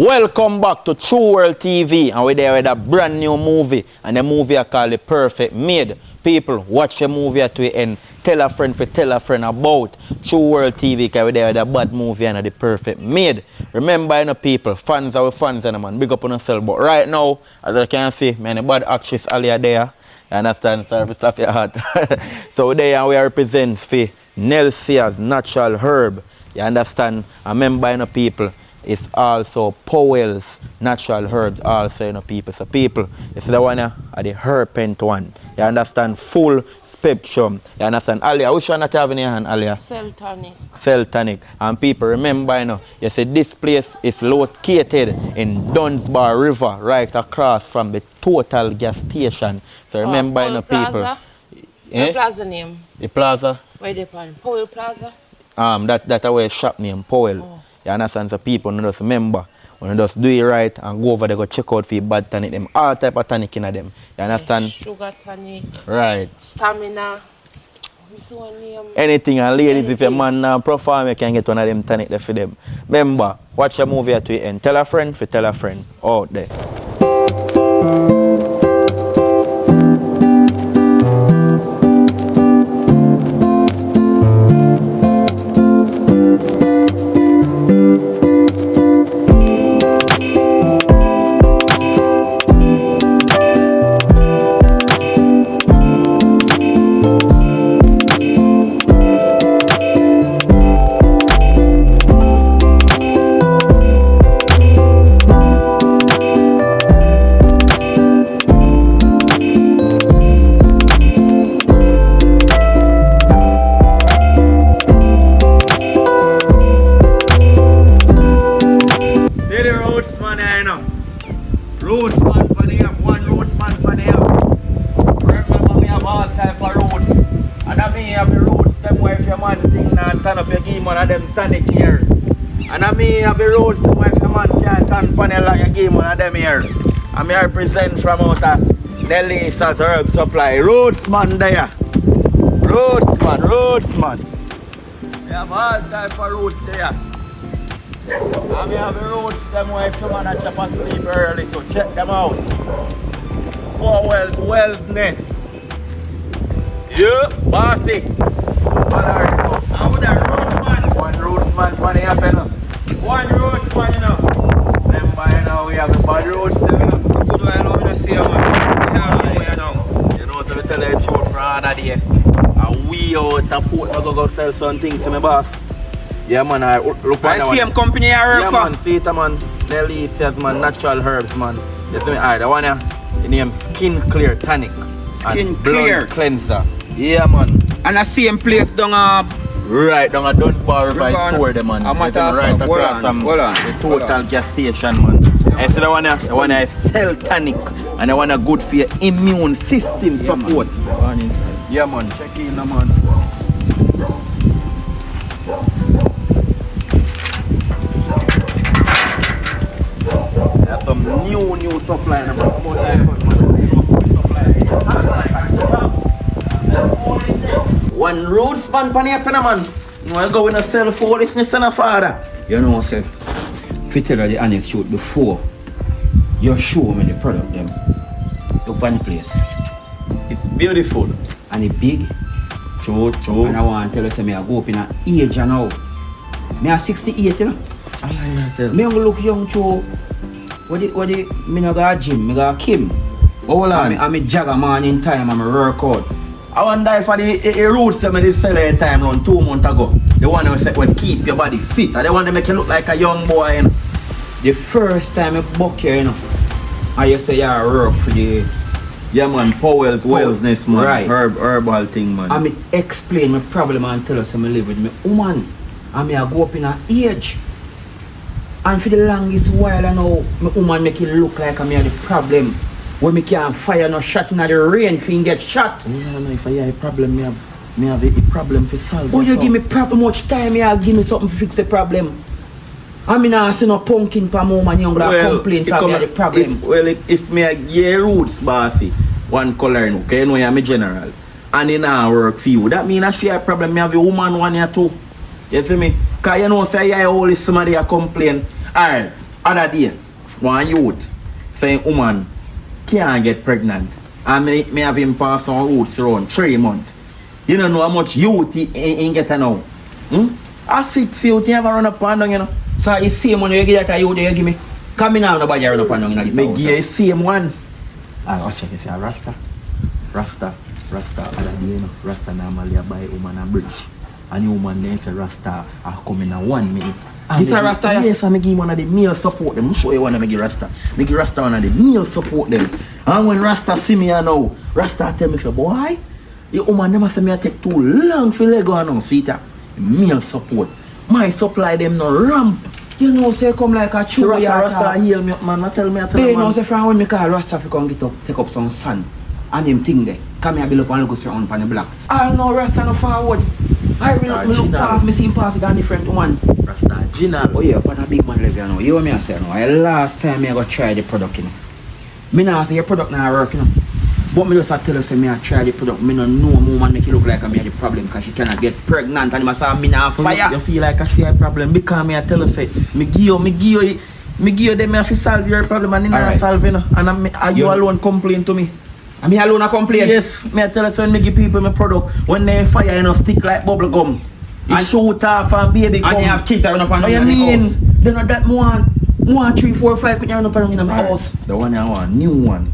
Welcome back to Wrld TV, and we're there with a brand new movie, and the movie I call The Perfect Maid. People, watch the movie to the end. Tell a friend for tell a friend about Wrld TV, because we're there with a bad movie and The Perfect Maid. Remember, you know, people, fans are fans, and man, big up on yourself. But right now, as you can see, man, the bad actress Ali are there. You understand? Sorry for stuff your heart. So there and we represent for Nelson's natural herb. You understand? And remember, you know, people, it's also Powell's natural herbs also, you know, people. So people, it's the one are the herpent one. You understand? Full spectrum. You understand? Alia, which one that you have in your hand, Alia? Cell tonic. Cell tonic. And people, remember, you know, you see this place is located in Dunsbar River, right across from the Total gas station. So remember, you know, people. The plaza name? The plaza? Where they on? Powell Plaza? That our shop name, Powell. Oh. You understand? So people just remember, when you just do it right and go over there, go check out for your bad tonic, them all type of tonic in them. You understand? Sugar tonic. Right. Stamina. Anything, and ladies, if your man now perform, you can get one of them tonic there for them. Remember, watch the movie to the end. Tell a friend for tell a friend out there. Tonic here. And I may have a road to my man can't stand panel like a game one of them here. I may represent from out of Nelly's herb supply. Roadsman there. Roadsman. We have all type of roads there. I may have a roads them where if you man a chop and sleep early to check them out. Powell's Wellness. Yeah, bossy. How would that One roadsman for the happen. One roadsman, you know. Remember, you know, we have the bad roads there, you know. Good way, you know, we see, man. You know, so we tell you the truth from another day. And we out of port, I go sell some things to my boss. Yeah, man, I look at the same company I work for. Yeah, man, see it, man. Nelly says, man, natural herbs, man. You see me? Alright, the one here, the name Skin Clear Tonic. Skin Clear Cleanser. Yeah, man. And the same place down right down a Dunsbar River store them, man. Right across from the Total gas station, man. I see the one is cell tonic, and the one good for your immune system support. Yeah, man. Check in, man. There's some new supply. One road span pan here, man. You want to go in a sell foolishness and a father. You know, sir. If you tell her the honest truth before you show me the product, them. Look on the place. It's beautiful. And it's big. True. And I want to tell you, say, I go up in an age now. Me are 68, you know. Me look young, too. Me no go gym, me go Kim. Hold on. I'm a jagger man in time, I'm a workout. I wonder if the roots that I did sell at time around 2 months ago. The one that will keep your body fit. And the one that make you look like a young boy, you know. The first time I book here, you know, and you say you work for the man, Powell's Wellness, man. Right. Herbal thing, man. I explain my problem and tell us I live with my woman. And I go up in an age. And for the longest while I know my woman make it look like I have the problem. When me can't fire no shot in the rain, if you get shot. No, if I have a problem, me have a problem to solve. Oh, you give me proper much time, you give me something to fix the problem. I mean, I see no pumpkin for moment, you're going to complain for me the problem. If me get roots, bossy, one color, okay, you know I'm a general. And it not work for you. That means I share a problem, me have a woman one or two. You see me? Because you know, say I always somebody a complain. Alright, other day, one youth saying woman can't get pregnant. And me have him pass on roots around 3 months. You don't know how much youth he get now. I 6 youth he ever run up and down, you know. So it's same one you give that youth you give me. Come in now nobody run up and down in this Me house. give you the same one. Ah, watch it, you see a Rasta other day, you know. Rasta normally a buy woman a bridge. And the woman then say Rasta I come in a 1 minute. This a Rasta, yeah? Yes, I give one of the male support them. I'm show you one of me give Rasta. Me give Rasta one of the male support them. And when Rasta see me now, Rasta tell me say, boy, the woman never say me I take too long for Lego and now. See that? Male support. My supply them no ramp. You know say come like a So chew Rasta heal me up, man. I tell me They know man. say from when me call Rasta fi come get up, take up some sand. And them thing there. Come here build up and look around on the block. I know Rasta no forward. I really look past, me see him pass it on different one. Rasta Gina. Oh yeah, upon a big man level you know. You hear me I say no. Last time I go try the product you know. Me now say your product now work you know. But me just tell you say me I try the product. Me no know a woman make it look like I have the problem because she cannot get pregnant and I say me now fire. You feel like I share a problem because me I tell you say me give you them have to solve your problem and you not solve it. And you alone complain to me. And me alone a complain? Yes, me I tell you so when me give people my product, when they fire you know stick like bubble gum. And shoot off and baby come. And you have kids around up and down down in the house. Then that more 3, 4, 5 people around up and down in my house. The one I want, new one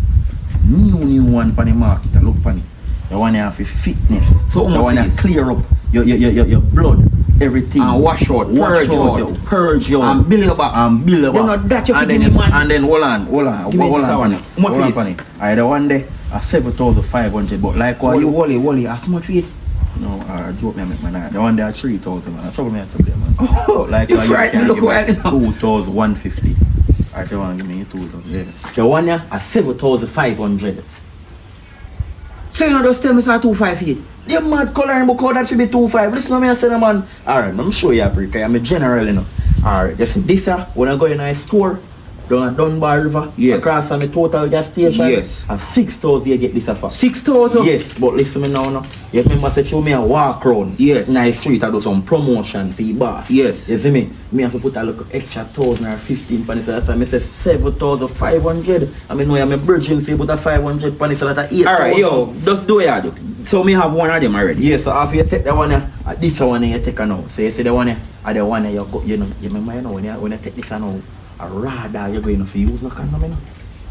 on the market, look pan it. The one I have for fitness. So the one I clear up your blood, everything. And wash out, purge out. And build your back. Then that you and give then me man. And then hold on pan it. How much Hold on is? pan it. I the one day a 7,500 but like what you Wally, how much weight? no, joke me make man. The one day 3,000 man. I trouble me to play man. Oh, like you you frighten me, look where 2,150. Alright, you want to give me 2,000. Yeah. The one here a 7,500. So you know just tell me say 258. You mad coloring book how that should be 2.5. Listen to me I say no man. Alright, I'm show you a break. I'm a general you know. Alright, just this when I go in a store down at Dunbar River, yes. Across from the total gas station. Yes. And 6,000 you get this for. 6,000? Yes, but listen me now. You remember say show me a walk round. Yes. In the street I do some promotion for the boss. Yes. You see me? Me have to put a little extra 1,000 or 15 pan so that's why I say 7,500. I mean no I'm a virgin fee put a 500 pan so that's 8,000. Alright, yo, just do it. So me have one of them already. Yeah, so after you take the one this one you take now. So you see the one the one you go you know you remember you know when you take this now a raw dog you're going to use no condom you know.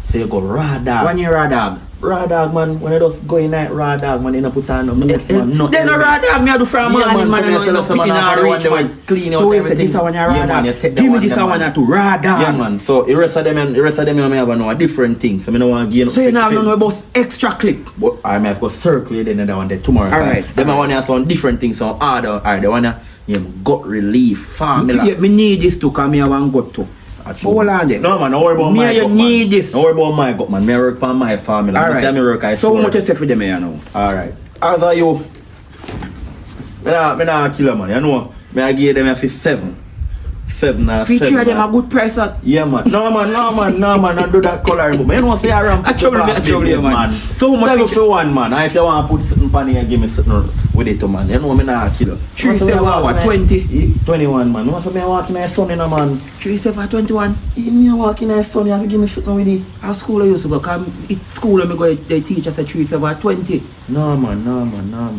So you go raw dog. One year raw dog. Raw dog man, when you just go in like raw dog man you don't put on no notes man. Then a raw dog me I do from morning man you no picking and reach man. Clean out so you everything. say this one raw Yeah, man, you dog. take the Give me one this them, one man. to raw dog. Yeah man, so the rest of them you may have a different thing. So I don't want to give So you now know about extra clip. but I may have got circulate in the one day tomorrow. Alright. Them I want to have some different things some harder. Alright, the one gut relief formula. Me need this to come here and go to. Hold on there. No man, don't worry about Me my and you gut, need man. this. Don't worry about my gut man. Me work on my formula. Alright. Me work I So how much you say for them here now? Alright. As are you? Me nah kill a man. You know, me I give them for 7. 7 or 7. Feature them a good price at. Yeah man. No man, I do that coloring book. Man, you know say I ram. I trouble you, man. So how much 7 for 1 man. And if you want to put something pan here and give me something with it man. You know me nah kill you. 3 7 what 20. 21 man. What for me walking in the sun in a man. 3 7 21. Me walking in the sun, you have to give me something with it. How school I used to go, cause school when me go, the teacher said 3 7 20. No man.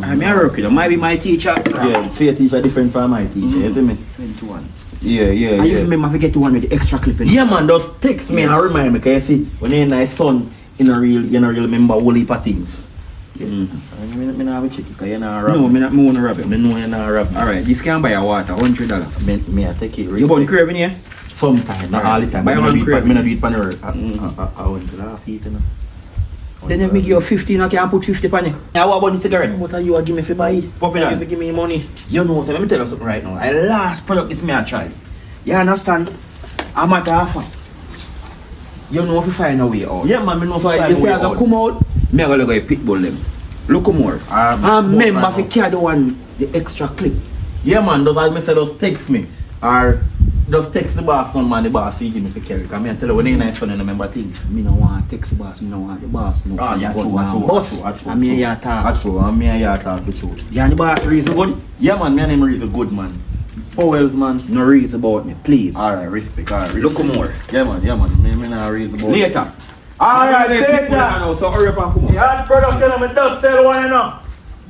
I mean I work with them, might be my teacher. Yeah, fair teacher different from my teacher, you see me? 21. Yeah. I even remember I get to one with the extra clip in. Yeah man, just text me and remind me, cause you see, when you're in the sun, you don't really remember whole heap of things. Yeah. Me not have a check, cause you're not rob. No, me wanna rob it. Me know you're not rob. Alright, this can buy a water, $100. Me I take it. You bought the crave in here? Sometimes, not all the time. Buy Me one not crave. do it pan the work. I want to laugh it, you know. Then if me give you 15, I can put 50 on it. Now what about the cigarette? What are you give me for buy it? Pop it on. If you give me money. You know, so let me tell you something right now. I last product is me I try. You understand? I'm at half. You know if you find a way out. Yeah man, me know So find you a say way as I out. come out, me I go pit bull them. Look more. And remember if you carry the one, the extra clip. Yeah man, those as me say just text me. Or just text the boss one man, the boss he give me for carry. Cause me I tell you when they nice fun and remember things. Me no want text the boss, me no want the boss. No, Yeah, true. And me here talk. True, and me here talk the truth. Yeah, the boss reason good. Yeah man, me and him is a good man. Powell's, man. No reason about me, please. Alright, respect. Alright, Look more. Yeah, man. Me not reason about Later. Alright, People later. now, so hurry up and come on. Yeah, production, me just sell one, you know.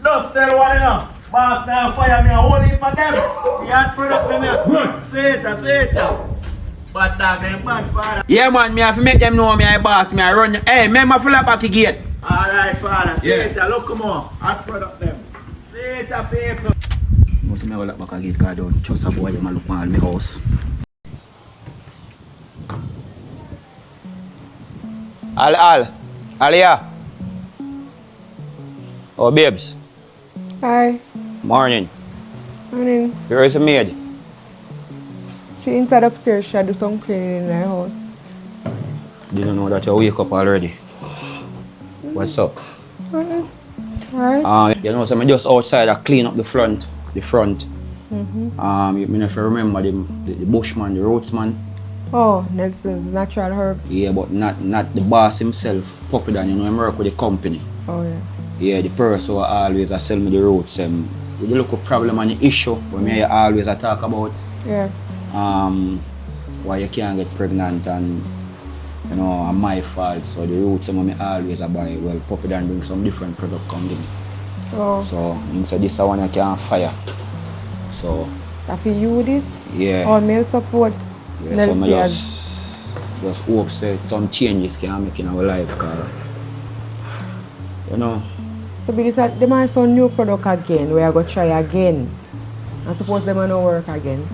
Just sell one, you know. Boss now fire me, I hold it for them. Yeah, production, me. Say it. Bad dog, them bad father. Yeah, man, me have to make them know me I boss, me I run. Hey, remember full up back gate. Alright, father. Yeah. Say it, look, come on. Hot product, them. Say it, people. Must me look back gate, because I don't trust a boy, them look at my house. Alia. Oh, babes. Hi. Morning. Morning. Where is the maid? She inside upstairs. She do some cleaning in her house. Didn't know that you wake up already. What's up? Alright. You know, so I'm just outside. I clean up the front. You know, if you remember the bushman, the roadsman. Oh, Nelson's natural herb. Yeah, but not the boss himself. Puppy Dan, you know, I work with the company. Oh yeah. Yeah, the person who always sell me the roads. With the local problem and the issue where me always talk about. Yeah. Why you can't get pregnant and you know, and my fault. So the roots me always buy. Well, Puppy Dan bring some different product come in. Oh. So him say this one I can fire. So I feel you this? yeah. All male support. Yeah, so I just hope say some changes can make in our life, cause you know. So be this them are some new product again. We are gonna try again. I suppose them are not work again.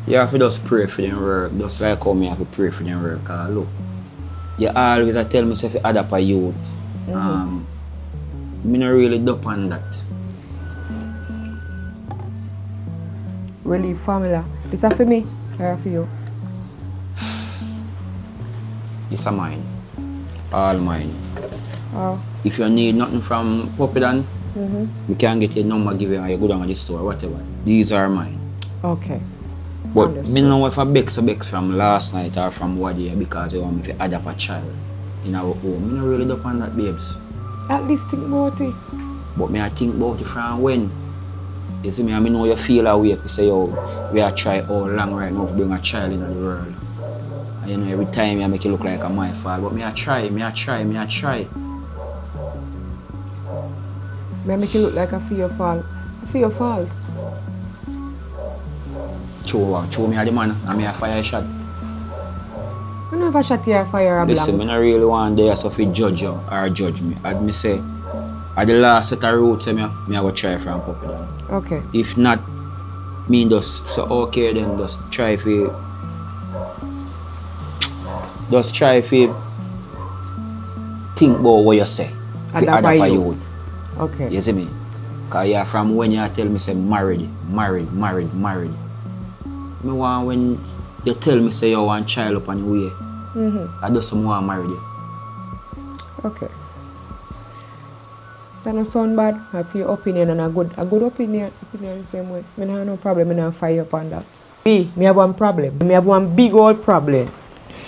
You have to just pray for them work, just like how me have to pray for them work. Cause look, you always tell me if you add up a youth. Me not really dope on that. Really formula. Is that for me or for you? It's a mine. All mine. Oh. If you need nothing from Puppy Dan, we can get your number, give you and you go down to the store, whatever. These are mine. Okay. But Understood. me don't know if I bex from last night or from what day because you want me to add up a child in our home. Me not really dope on that, babes. At least think about it. But me I think about it from when. You see me, I know you feel away. You say, yo, we are trying all long right now to bring a child into the world. And you know, every time I make it look like a my fault. But me I try. May I make it look like a for your fault. For your fault. Show me the man and me a fire a shot. I never shot you a fire a Listen, blank. I don't really want there so to judge you or judge me. As me say, at the last set of roots, me I go try from Puppy Dan. Okay. If not, me just so okay then just try for think about what you say. Adapt a youth. youth. Okay. You see me? Cause yeah, from when you tell me say married. Me want when you tell me say you want child up on the way. I just want married you. Okay. That don't sound bad. I feel your opinion and a good opinion the same way. I have no problem, I don't fire up on that. Me have one problem. Me have one big old problem.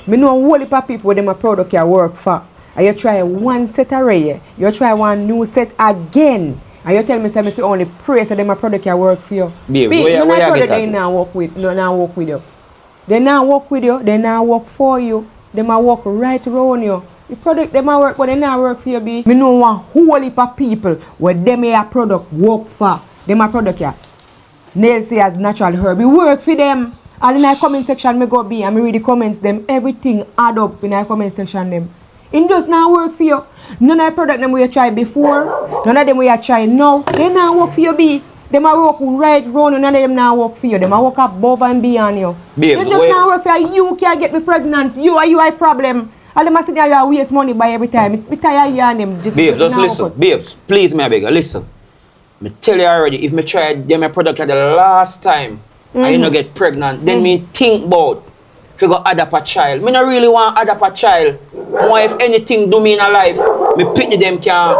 Me know a whole heap of people with them a product you work for. And you try one set array, you try one new set again. And you tell me say me only pray so them a product you work for you. Babe, Me, where you get they that? now work with you. They now work with you, they now work for you. They might work right around you. The product they might work, but they not work for you, B. Me know one whole heap of people where them a product work for. Them a product ya. Nails say as natural herb. It work for them. And in the comment section me go be and me read the comments them. Everything add up in the comment section them. It does not work for you. None of the product them we have tried before. None of them we have tried now. They not work for you, B. Them a work right round, none of them not work for you. Them a work above and beyond you. Babe, They just not work for you. You can't get me pregnant. You a problem. All them a sit there you waste money by every time. Me tired of you and them. Babes, just listen. Babes, please me I beg you, listen. Me tell you already, if me try them a product at the last time and you no get pregnant, then me think about if you go add up a child. Me not really want add up a child. More if anything do me in a life, me pitney them can,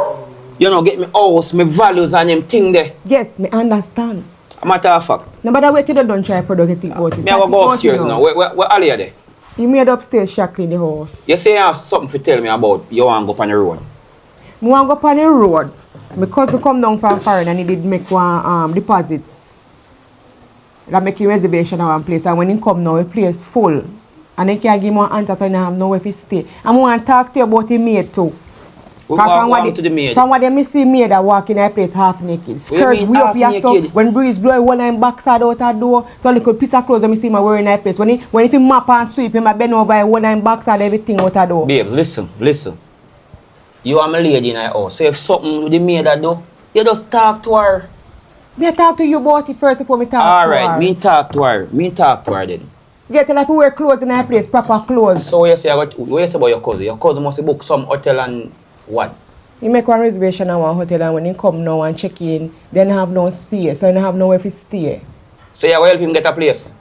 you know, get me house, me values and them thing there. Yes, me understand. A matter of fact. No matter what you don't try product you think about it. Me I go upstairs now. Where Ali are there? You made upstairs shackling the house. You say you have something to tell me about you want to go up on the road. I want to go up on the road. My cousin come down from foreign and he did make one deposit. That make a reservation at one place, and when he come now, the place full. And they can't give him one answer, so he don't have nowhere to stay. I want to talk to you about the maid too. What happened to the maid? From what they see maid that walk in a place half naked. Skirt way up here, so when breeze blow, one line backside out that door, so a little piece of clothes that me see my wearing in a place. When he map and sweep him, I bend over, one line backside everything out that door. Babe, listen. You are my lady in our house. So if something with the maid that do, you just talk to her. Me talk to you about it first before me talk to her. Alright, me talk to her then. Get tell her to wear clothes in a place, proper clothes. So what you say about your cousin? Your cousin must book some hotel and what? He make one reservation at one hotel, and when he come now and check in, then have no space, so he have nowhere to stay. So you will help him get a place?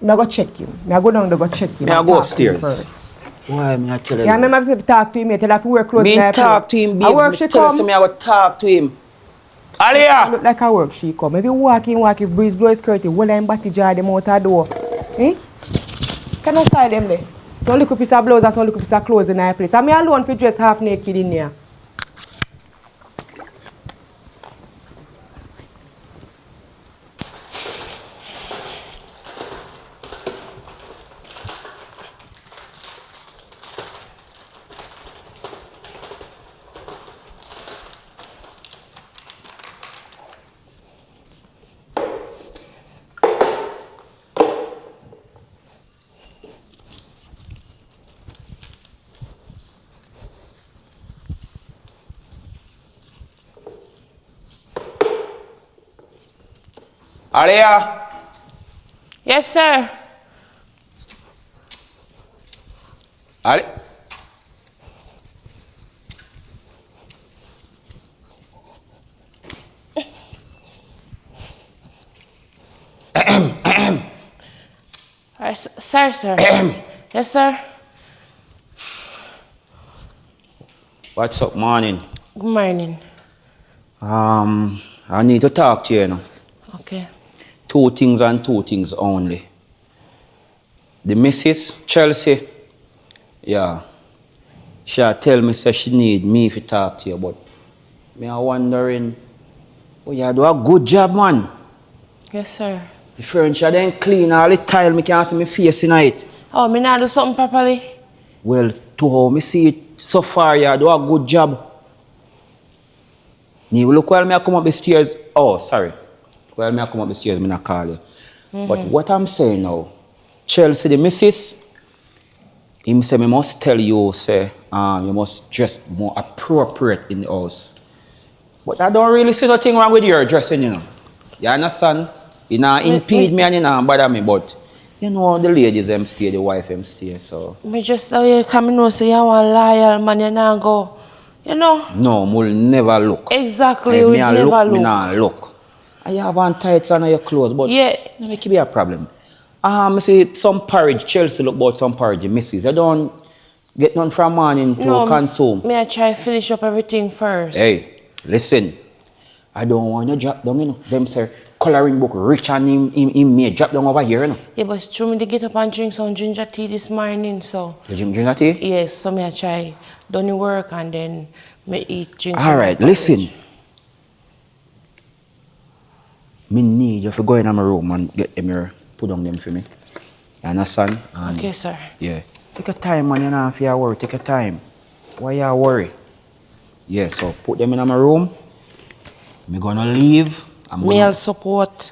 I go check him. I go down to go check him. I go upstairs. First. Why me I tell him? Yeah, I remember to talk to him, I tell her to wear clothes in a place. Me talk to him, I work babe. she Tell come. her I would talk to him. Look Aliyah! like I work she come. If you walk in, breeze blow his skirt, well I'm batty jar them out the door. Eh? Can I style them there? Don't look a piece of blouse and don't look a piece of clothes in a place. I'm alone for dress half naked in here. Aliyah! Yes, sir. Ali? Sir. Yes, sir. What's up, morning? Good morning. I need to talk to you now. Okay. Two things and two things only. The Mrs. Chelsea, yeah, she tell me say she need me to talk to you, but me are wondering, oh, you do a good job, man. Yes, sir. The furniture then clean, all the tile, me can't see my face in it. Oh, me not do something properly? Well, to how me see it so far, you do a good job. You look while me I come up the stairs. Oh, sorry. While me I come up the stairs, me not call you. But what I'm saying now, Chelsea, the missus, him say me must tell you, say, you must dress more appropriate in the house. But I don't really see nothing wrong with your dressing, you know. You understand? You know, impede me and you know, bother me, but you know the ladies them stay, the wife them stay, so. Me just how you come in and say you want loyal man, you not go. You know? No, we'll never look. Exactly, If we me a never Me look. not look. I have on tights on your clothes, but Yeah. no make it be a problem. I see some porridge, Chelsea look about some porridge, missus. I don't get none from morning to consume. Me I try finish up everything first. Hey, listen. I don't want you drop down, you know. Them say coloring book rich and him may drop down over here, you know. Yeah, but it's true me to get up and drink some ginger tea this morning, so. You drink ginger tea? Yes, so me I try done the work and then me eat drink some. Alright, listen. Me need you to go in my room and get them here, put on them for me. You understand? And Okay, sir. yeah. Take your time, man. You know, if you worry, take your time. Why you worry? Yeah, so put them in my room. Me gonna leave. Male support.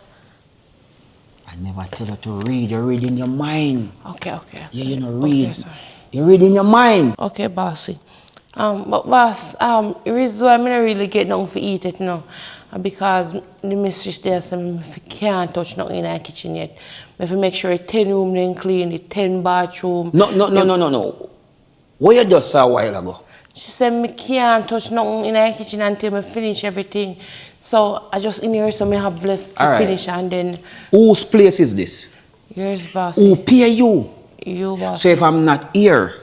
I never tell you to read. You read in your mind. Okay. Yeah, you know, read. Okay, sir. You read in your mind. Okay, bossy. But boss, the reason why I don't really get nothing to eat it now, because the mistress there said I can't touch nothing in the kitchen yet. I have to make sure the 10 room then clean, the 10 bathroom. No. What you just saw a while ago? She said I can't touch nothing in the kitchen until I finish everything. So I just in here so I have left to finish and then. Whose place is this? Yours, boss. Who pay you? You, boss. So if I'm not here,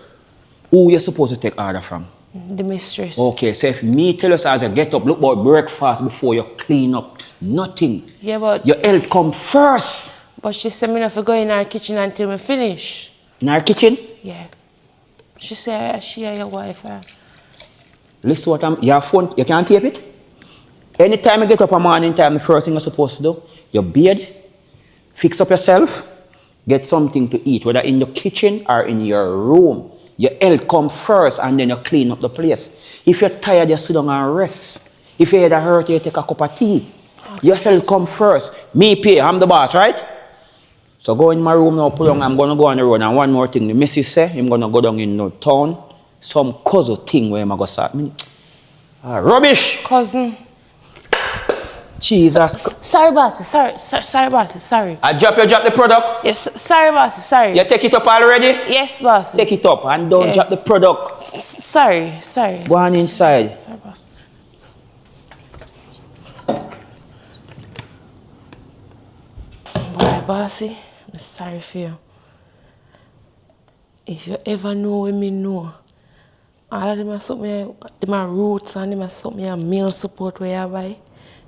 who you supposed to take order from? The mistress. Okay, so if me tell us as you get up, look about breakfast before you clean up. Nothing. Yeah, but. Your health come first. But she said me not to go in our kitchen until we finish. In our kitchen? Yeah. She said she and your wife. Listen what your phone, you can't tape it? Anytime you get up a morning time, the first thing you're supposed to do, you bathe, Fix up yourself, get something to eat, whether in the kitchen or in your room. Your health come first and then you clean up the place. If you're tired, you sit down and rest. If your head hurt, you take a cup of tea. Your health come first. Me pay, I'm the boss, right? So go in my room now, pull on, I'm going to go on the road. And one more thing, the missus say, I'm going to go down in the town. Some cousin thing where I'm going to start. Rubbish! Cousin. Jesus. Sorry, bossy. Sorry, bossy. Sorry. I drop the product? Yes, sorry, bossy. Sorry. You take it up already? Yes, bossy. Take it up and don't drop the product. Sorry. Go on inside. Sorry, bossy. Boy, bossy, I'm sorry for you. If you ever know what me know, all of them are something, them are roots and them are something a meal support where you buy,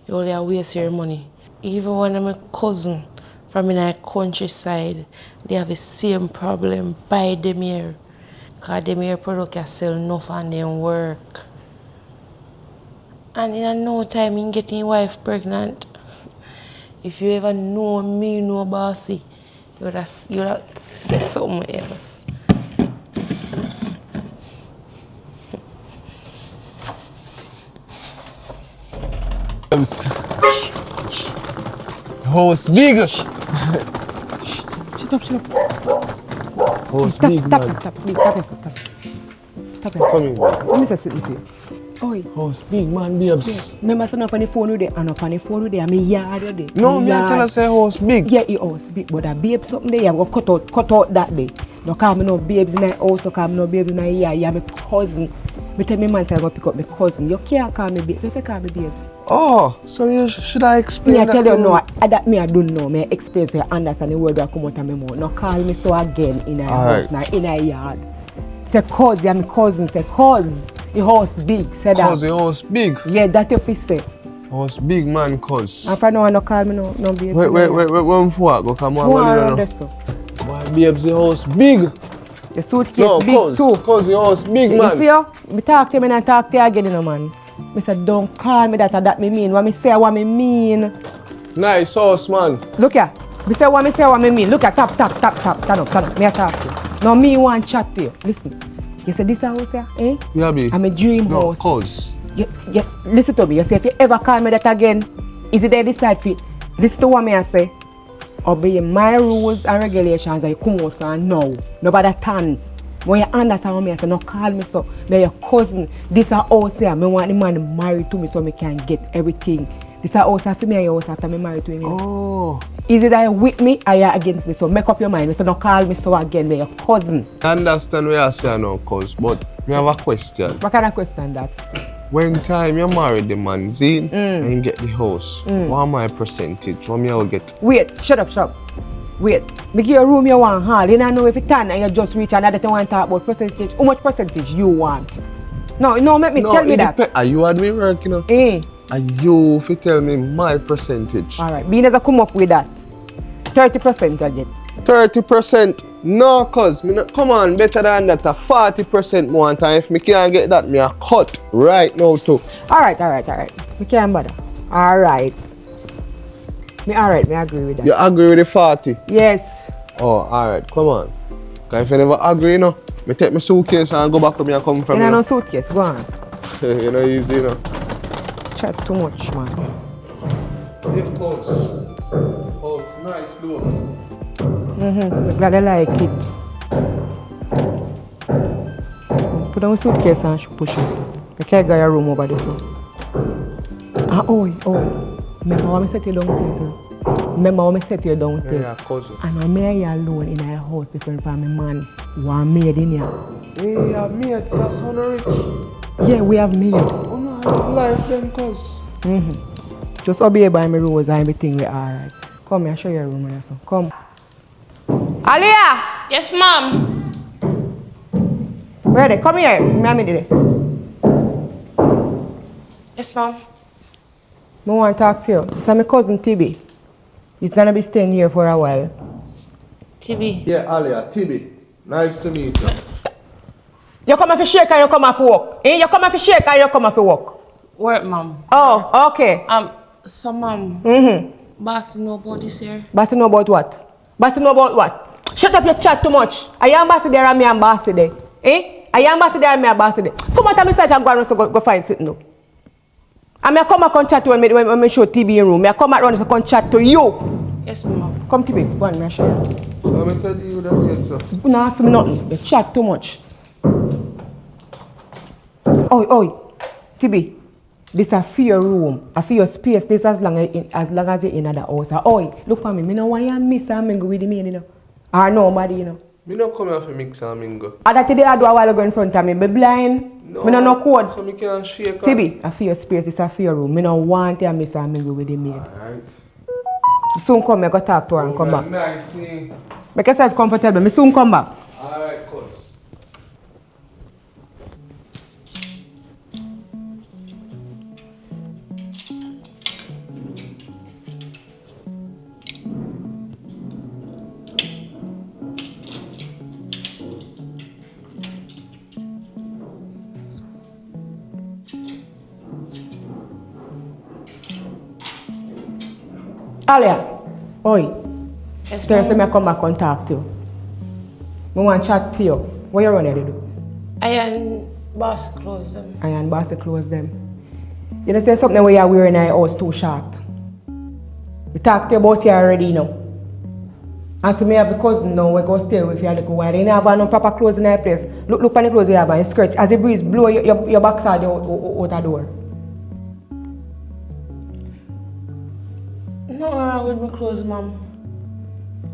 you only waste your money. Even one of my cousin from in the countryside, they have the same problem. Buy them here. Because them here product can sell enough and they work. And in no time, you get your wife pregnant. If you ever know me, know bossy, you would have said something else. House big. Shut up. House big, man. Stop it. Come here. Let me say something to you. Oi. House big, man, babes. Remember, I'm up on the phone with you, and up on the phone with you, I'm yard with you. No, me I tell her say house big. Yeah, it house big, but that babe something there, you have to cut out that day. No call me no babes in the house, no call me no babes in the yard, you're my cousin. Me tell me man say I go pick up my cousin. You can't call me babes, you say call me babes. Oh, so you, should I explain Me I that tell you to no, that me I don't know. Me I explain so you understand the word that come out of my mouth. No call me so again in a house, in a yard. Say cause, you're my cousin, say cause. The house big, say that. Cause the house big? Yeah, that if you say. House big, man, cause. And for now, no call me no babe. Wait, when for go come on. Go around there, so. Boy, babes, the house big. The suitcase No, big too. Cause the house big, man. You see you? Me talk to you, and I talk to you again, you know, man. Me say, don't call me that me mean. What me say, what me mean. Nice house, man. Look here. Me say, what me mean. Look here, tap. Stand up. Me a talk to you. Now me want chat to you. Listen. You say this house here, eh? Yeah, be. I'm a dream no, house. Cause. Yeah, listen to me. You say, if you ever call me that again, is it there decide for listen to what me I say? Obey my rules and regulations and you come out and now. Nobody turn. When you understand what me I say, no call me so. Me your cousin. This a house here. Me want the man married to me so me can get everything. This a house for me and your house after me married to him. Oh. Is it that you with me or you against me? So make up your mind. So don't call me so again. Me your cousin. I understand what you're saying now, cause, but me have a question. What kind of question that? When time you married the man, Zane, and you get the house, what my percentage? What me I will get? Wait, shut up. Wait, make your room you want hall. You don't know if you turn and you just reach another thing want to talk about percentage. How much percentage you want? No, make me tell me that. Are you had me work, you know? Are you if you tell me my percentage? Alright, being as I come up with that. 30% I get. 30%? No, cause me come on, better than that. A 40% more and if me can't get that, me a cut right now too. Alright. Me can't bother. Alright, me agree with that. You agree with the 40? Yes. Oh, alright, come on. Cause if you never agree, no, me take my suitcase and go back where me I come from. You know, no suitcase, go on. You know, easy, you know. Chat too much, man. Yeah, house, nice though. I'm glad I like it. Put down the suitcase and push it. You can't go your room over there, so. Remember when I set you downstairs, Yeah, cousin. And I'm here alone in a house different from my man. One maid in here. Hey, you have maid, that's son rich. Yeah, we have maid. Oh no, I have life then, cuz. Just obey by my rules and everything we alright. Come here, show your room here, so. Come. Aliyah! Yes, ma'am. Ready? Come here. Me. Yes, ma'am. I want to talk to you. This is my cousin Tibi. He's going to be staying here for a while. TB. Yeah, Alia, Tibi. Nice to meet you. You come off a shake and you come off work. You come off a shake and you come off work. Work, ma'am. Oh, okay. So, ma'am. Boss know about this here. Bossy know about what? Bossy know about what? Shut up your chat too much. I am bossy there and me and bossy there. Eh? I am bossy there and me and bossy there. Come on, tell me and go around so go find sitting now. And I come and chat to when me show TV in room. I come around so come chat to you. Yes, ma'am. Come TV, go on, me show you. So I'm tell you that way, sir. You don't ask me nothing. You chat too much. Oi, TB. This a for your room, a for your space. This as long as you're in the house. Oi, look for me. Me no want you miss and mingle with the maid, you know. Or nobody, you know. Me no come here for mix and mingle. And that today I do a while ago in front of me. Be blind. No. Me no know code. So me can't shake her. TB, a for your space. This a for your room. Me no want you miss and mingle with the maid. Alright. Soon come, I go talk to her and come back. Nice, eh? Make yourself comfortable. Me soon come back. Alright, cuz. Alia, oi. Yes, Tell you ma'am. me come back and talk to you. I want to chat to you. What you running to do? I and boss close them. I and boss close them. You know say something where you're wearing in your house too short. We talked to you about it already, you know. And so me have a cousin now, we go stay with you a little while. You don't have no proper clothes in your place. Look on the clothes you have and your skirt. As the breeze blow your backside out the door. Nothing wrong with my clothes, ma'am.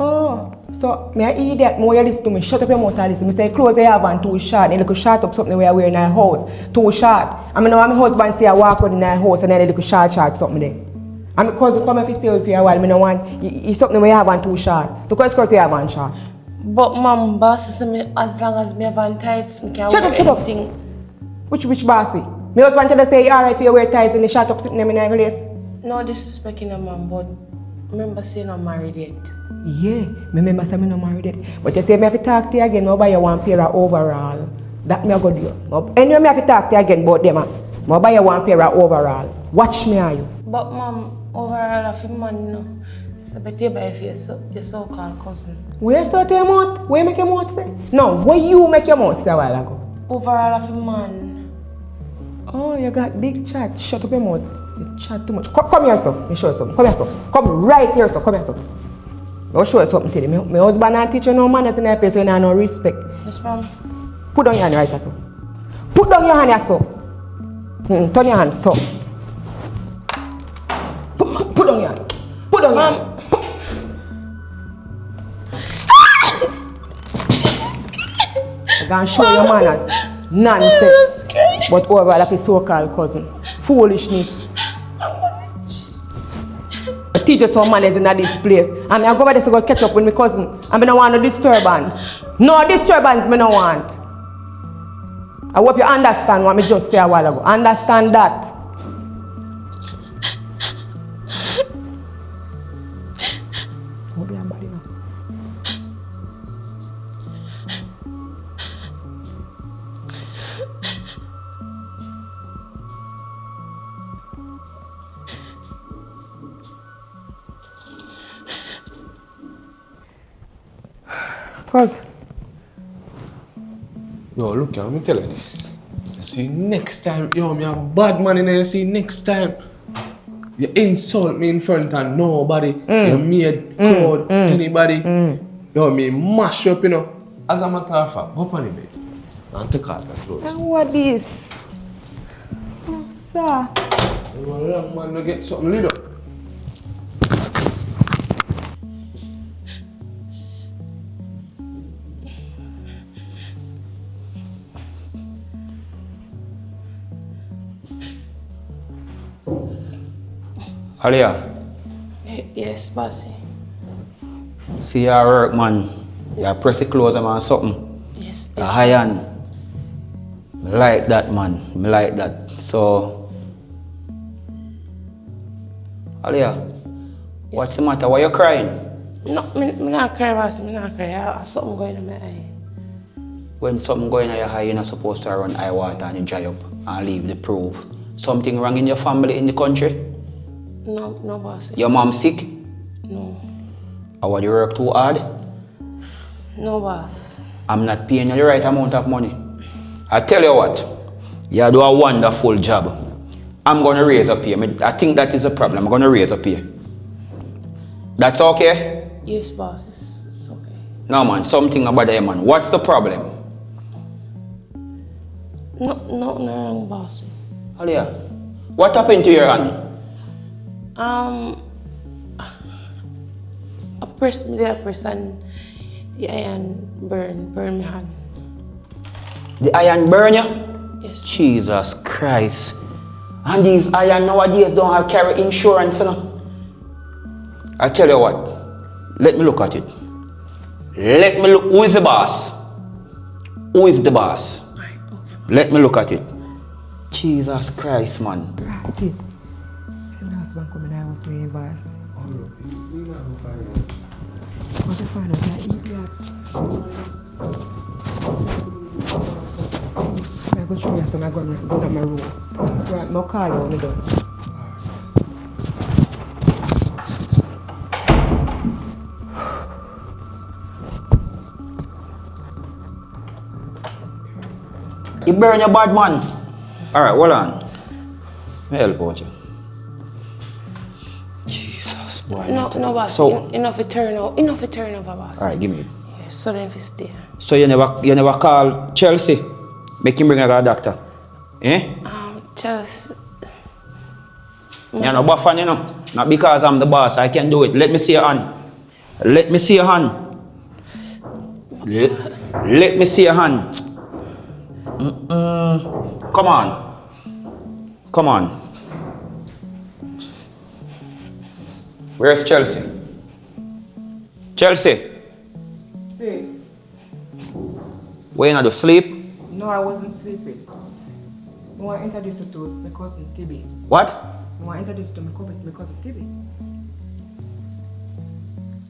Oh, so me an idiot, more you listen to me. Shut up your mouth and listen. Me say clothes you have and too short. And you look short up something where you wear in your house. Too short. I mean, now my husband say I walk out in your house and then you look short something there. And because you come if you stay with you a while, I don't want it's something where you have and too short. Look at skirt you have and short. But ma'am, boss say me as long as me have on tights, me can Shut wear up, shut up. anything. Which bossy? Me husband tell you say alright you wear ties and the short up sitting them in your place. No disrespecting a man, but remember saying I'm married yet. Yeah, me remember say me no married yet. But you say me have to talk to you again, me buy you one pair of overall. That me a go do. Anyway, me have to talk to you again about them. Me buy you one pair of overall. Watch me are you. But ma'am, overall of a man, you know, so better you buy for your so-called cousin. Where you say your mouth? Where you make your mouth say? No, where you make your mouth say a while ago? Overall of a man. Oh, you got big chat. Shut up your mouth. You chat too much. Come here, sir. Let me show you something. Come here, sir. Come right here, sir. Come here, sir. I'll show you something to you. My husband and teacher no manners in that place, so you have no respect. Yes, ma'am. Put down your hand right here, sir. Put down your hand here, sir. Turn your hand, sir. Put down your hand. Put down your hand. I'm going to show you manners. Nonsense. But overall, like a so-called cousin. Foolishness. Teach us some manners in this place. And I go over there to go catch up with my cousin. And I don't want no disturbance. No disturbance, I don't want. I hope you understand what I just said a while ago. Understand that. Cause Yo, look, let me tell you this. You see, next time, yo, me a bad man in there, you see, next time, you insult me in front of nobody, you made code, anybody, yo, me mash up, you know. As a matter of fact, go up on the bed and take out the clothes. what is? Oh, sir. You want a man to get something lit up. Alia, Yes, bossy. see your work, man. You press the clothes man something. Yes, You yes. iron. Me like that, man. Me like that. So, Alia, what's the matter? Why you crying? No, me not cry, bossy. Me not cry. I have something going in my eye. When something going on your eye, you're not supposed to run eye water and you dry up and leave the proof. Something wrong in your family in the country? No, bossy. Your mom sick? I want you work too hard. No, boss. I'm not paying you the right amount of money. I tell you what, you do a wonderful job. I'm gonna raise up here. I think that is a problem. I'm gonna raise up here. That's okay? Yes, boss. It's okay. No man, something about you man. What's the problem? No wrong, boss. Alia, what happened to your hand? I press me there, and the iron burn my hand. The iron burn you? Yes. Jesus Christ. And these iron nowadays don't have carry insurance, you know? I tell you what, let me look at it. Let me look, who is the boss? Who is the boss? Right, okay. Let me look at it. Jesus Christ, man. Right. See my husband coming out with me, boss. What's the final? That idiot. I go show you some. I go to my room. Right, I'll call you when I'm done. You burn your bad man. Alright, hold on. Let me help out you. Jesus, boy. No, boss. So, Enough to turn over, boss. alright, give me it. Yeah, so then if it's there. So you never call Chelsea? Make him bring a doctor? Eh? Chelsea. You know, buffing, you know. Not because I'm the boss, I can do it. Let me see your hand. Let me see your hand. Let me see your hand. Come on. Come on. Where's Chelsea? Chelsea? Hey. Where you not sleep? No, I wasn't sleeping. I want to introduce you to my cousin Tibby. What? I want to introduce you to my cousin Tibby.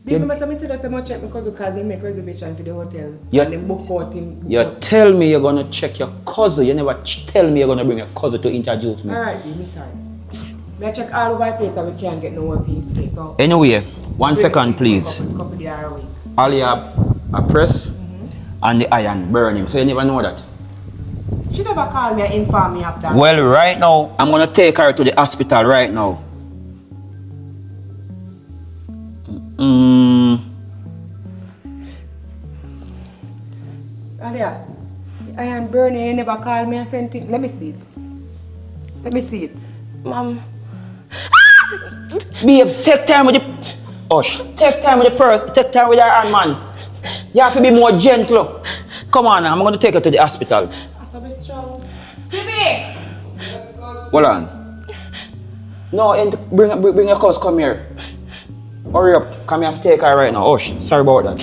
People must have introduced him to check my cousin because he make reservation for the hotel. Yeah. And then book out him. You tell me you're gonna check your cousin. You never tell me you're gonna bring your cousin to introduce me. Alright, baby, sorry. I check all over the place and we can't get no one for his place. So Anyway, 1 second please. Couple days a week. All you have a press and the iron burn him. So you never know that. She never called me and informed me of that. Well, right now, I'm gonna take her to the hospital right now. Alia, I am burning. You never called me and sent it. Let me see it. Let me see it. Mom. Babes, take time with the... Hush. Take time with the purse. Take time with your hand, man. You have to be more gentle. Come on now, I'm gonna take her to the hospital. I saw be strong. Hold on. No, and bring your cousin, come here. Hurry up, come here, take her right now. Oh, sorry about that.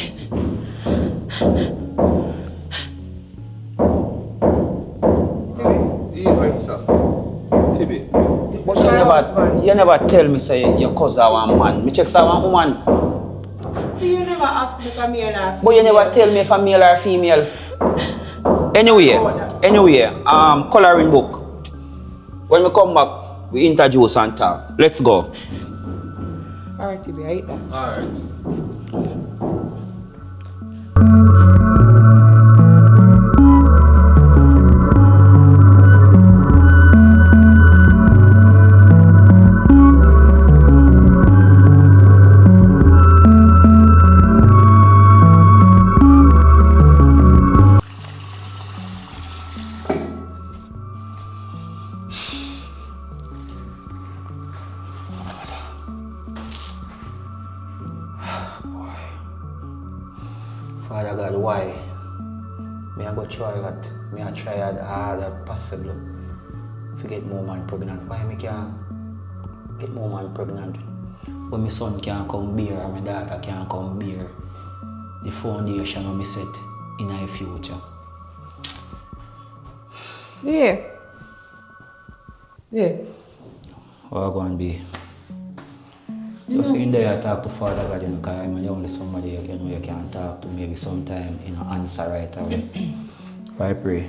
Even sir. Tibi. This But is my husband. you never tell me say your cousin one man. Me check say one woman. You never asked me for male or female. But you never tell me if a male or female. Anyway, coloring book. When we come back, we introduce and talk. Let's go. Alright, Tibi, I eat that. Alright. Father God, why? Me I go try that. Me I try hard as possible to get more man pregnant. Why me can't get more man pregnant? When my son can't come bear or my daughter can't come bear the foundation of me set in my future. Yeah. Yeah. What going to be? Just in there I talk to Father God, you know, because I'm the only somebody you can talk to maybe sometime, answer right away. But I pray.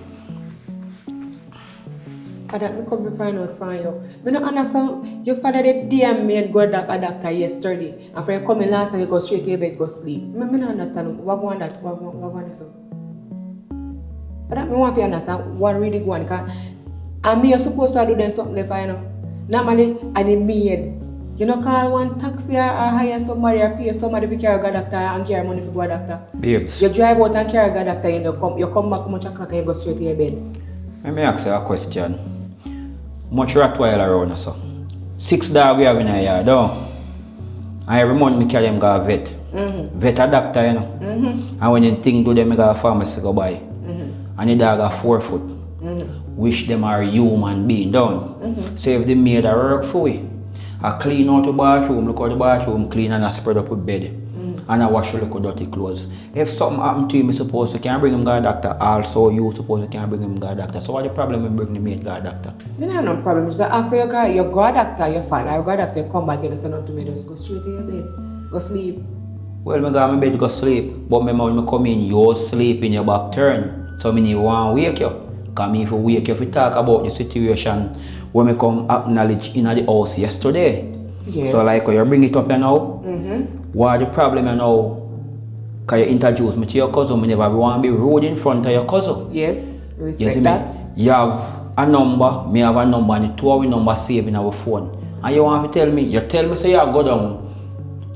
I don't come to find out from you. I don't understand. Your father did DM Maid go to a doctor yesterday. And for you coming last night, you go straight to your bed, go sleep. I don't understand. What go on that? What go on that? I don't want to understand what really go on. Because and me, you're supposed to do them something for you know. Normally, I need Maid. You know, call one taxi or hire somebody or pay somebody to carry a doctor and carry money for go a doctor. Babes. You drive out and carry a doctor and you come back much o'clock and you go straight to your bed. Let me ask you a question. Much rat while around us. 6 dogs we have in a yard, don't? And every month I carry them go vet. Vet a doctor, you know. And when you think do them, I go to pharmacy go buy. And the dog are 4 foot. Wish them are human being, don't? So if the maid a work for you, I clean out the bathroom, look out the bathroom clean and I spread up the bed. And I wash the little dirty clothes. If something happen to him, I suppose you can bring him to a doctor. Also, you suppose you can bring him to a doctor. So what's the problem with bringing the maid to a doctor? I don't have no problem. It's the after you go a doctor, you're fine. I go a doctor, you come back, you just not to me, just go straight to your bed. Go sleep. Well, I go to my bed to go sleep. But when I come in, you sleep in your back turn. So I need to wake you. Because if you wake you, if you talk about the situation when I come acknowledge in the house yesterday. Yes. So like you bring it up here now. What the problem now? Can you introduce me to your cousin? I never want to be rude in front of your cousin. Yes, we You see respect me? that. You have a number, me have a number, and the two of our number saved in our phone. And you want to tell me, say you go down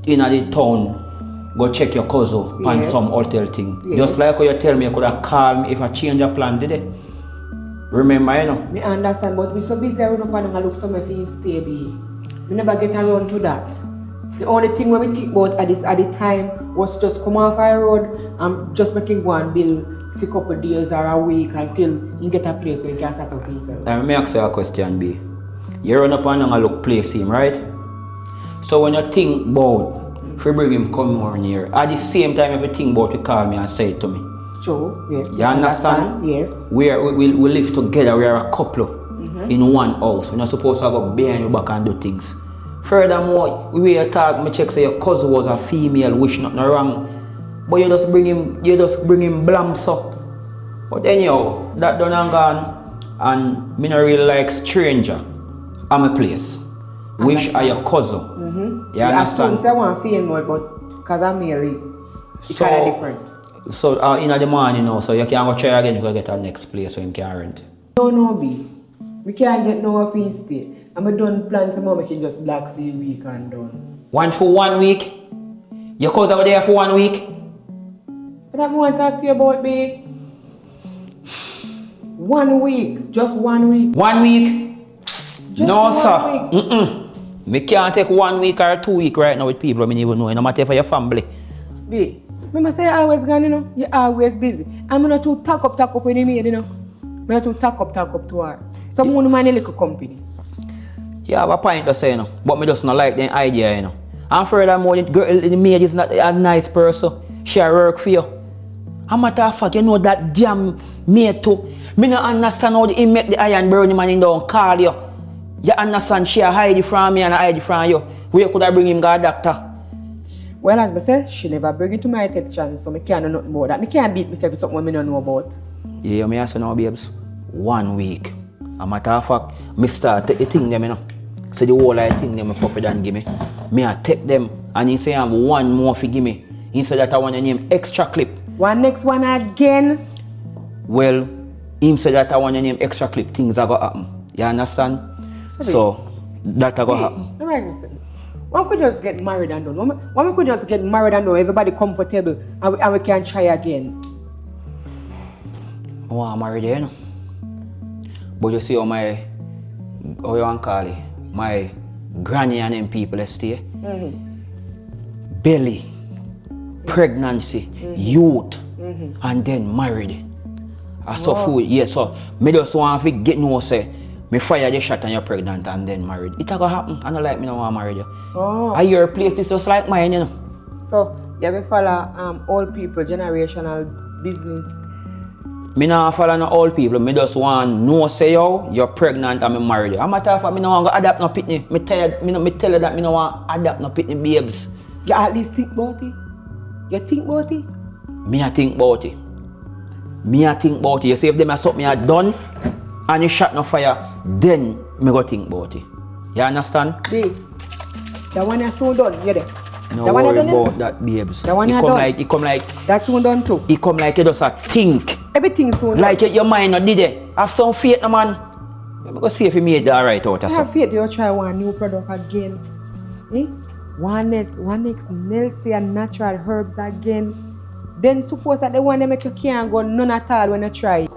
in the town, go check your cousin and Yes. some hotel thing. Yes. Just like how you tell me you could have called me if I change your plan, did it? Remember, you know? I understand, but we're so busy I run up and look somewhere for stay be. We never get around to that. The only thing when we think about at the time was just come off our road and just making one bill for a couple of days or a week until you get a place where you can settle for yourself. Let me ask you a question, B. You run up and look place him, right? So when you think about if you bring him come over here, at the same time if you think about you call me and say it to me. True, yes. You understand? Yes. We live together, we are a couple in one house. We're not supposed to go behind your back and do things. Furthermore, we talk, me check say your cousin was a female, which nothing wrong. But you just bring him blam so. But anyhow, that done and gone, and me not really like stranger at my place. Which are your cousin. You understand? I want female, but because I'm male, it's kind of different. So in the morning now, so you can go try again, you can get a next place where you can rent. No, B. We can't get no off in state. I'm done plan tomorrow, we can just Black Sea week and done. One for 1 week? Your cousin over there for 1 week? But I want to talk to you about, B. 1 week, just 1 week. 1 week? Just No, 1 sir. week. Me can't take 1 week or 2 weeks right now with people I don't even know, no matter for your family. B, remember say you always gone, you know? You're always busy. I'm not too talk up with the maid, you know? I'm not too talk up to her. Someone man a little company. You have a point to say, you know, but me just not like the idea, you know. And furthermore, the maid is not a nice person. She work for you. A matter of fact, you know that damn maid too. Me not understand how he make the iron burn man in down call you. You understand she hide from me and I hide from you. Where could I bring him to a doctor? Well, as I said, she never bring it to my attention, so I can't know nothing about that. I can't beat myself with something I don't know about. Yeah, me ask you now, babes. 1 week. A matter of fact, I start take the thing them, you know. So the whole of the thing them, pop it and give me. Me I take them and he say I have one more for give me. Instead that I want to name extra clip. One next one again? Well, him said that I want to name extra clip, things are going to happen. You understand? So, that are going to happen. Let me listen. Why could just get married and done? Why we could just get married and done, everybody comfortable and we can try again? I want to marry there, you know. But you see how you want to call it, my granny and them people stay. Belly, pregnancy, youth, and then married. I saw food, yes, so me just want to get no say, me fire the shot and you're pregnant and then married. It gonna happen. I don't like me no want to marry you. Oh. And your place is just like mine, you know. So, you will follow old people, generational business. Me not follow no old people. Me just want no say you're pregnant and me married you. A matter of fact, me no want to adapt no pitney. Me tell you that me no want to adapt no pitney babes. You at least think about it? You think about it? Me I think about it. You see if them are something I done and you shot no fire, then me go think about it. You understand? B, that one is soon done, you there? No that one worry done about that, babes. That one It you come done. like, it come like, That soon done too. it come like you just a think. Everything soon Like done. your mind not did it. Have some faith, no man. I'm gonna see if you made that right out I of have something. faith you'll try one new product again. Eh? One next Nelsie and natural herbs again. Then suppose that the one they make you can't go none at all when you try.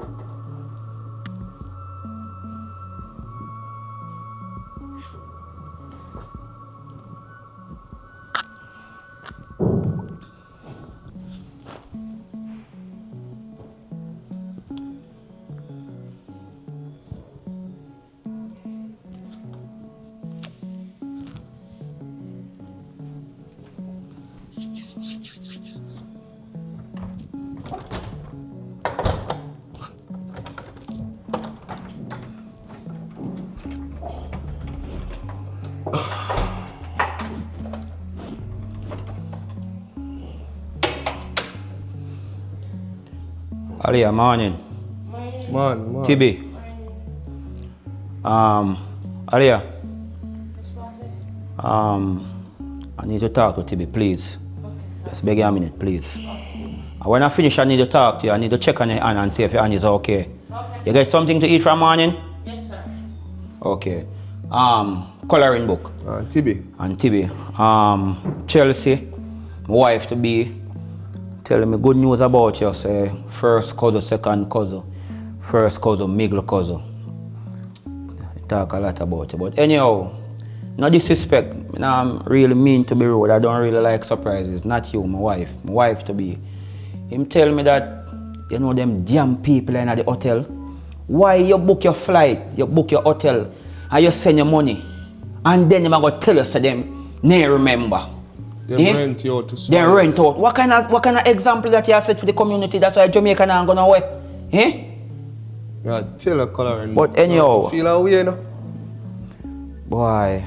Alia, morning. Man. TB. Alia. I need to talk to TB, please. Just beg you a minute, please. And when I finish, I need to talk to you. I need to check on your hand and see if your hand is okay. You get something to eat from morning? Yes, sir. Okay. Coloring book. TB. And TB. Chelsea, my wife to be, telling me good news about you. Say first cousin, second cousin, first cousin, middle cousin. Talk a lot about you. But anyhow, no disrespect. I'm really mean to be rude. I don't really like surprises. Not you, my wife. My wife to be. Him tell me that, you know, them damn people in the hotel. Why you book your flight, you book your hotel, and you send your money, and then them go tell us to them, they remember. They rent you out to They rent out. What kind of example that you have set for the community? That's why Jamaican are gonna away. Eh? Yeah, tell a coloring. But anyhow. Feel a way, no? Boy.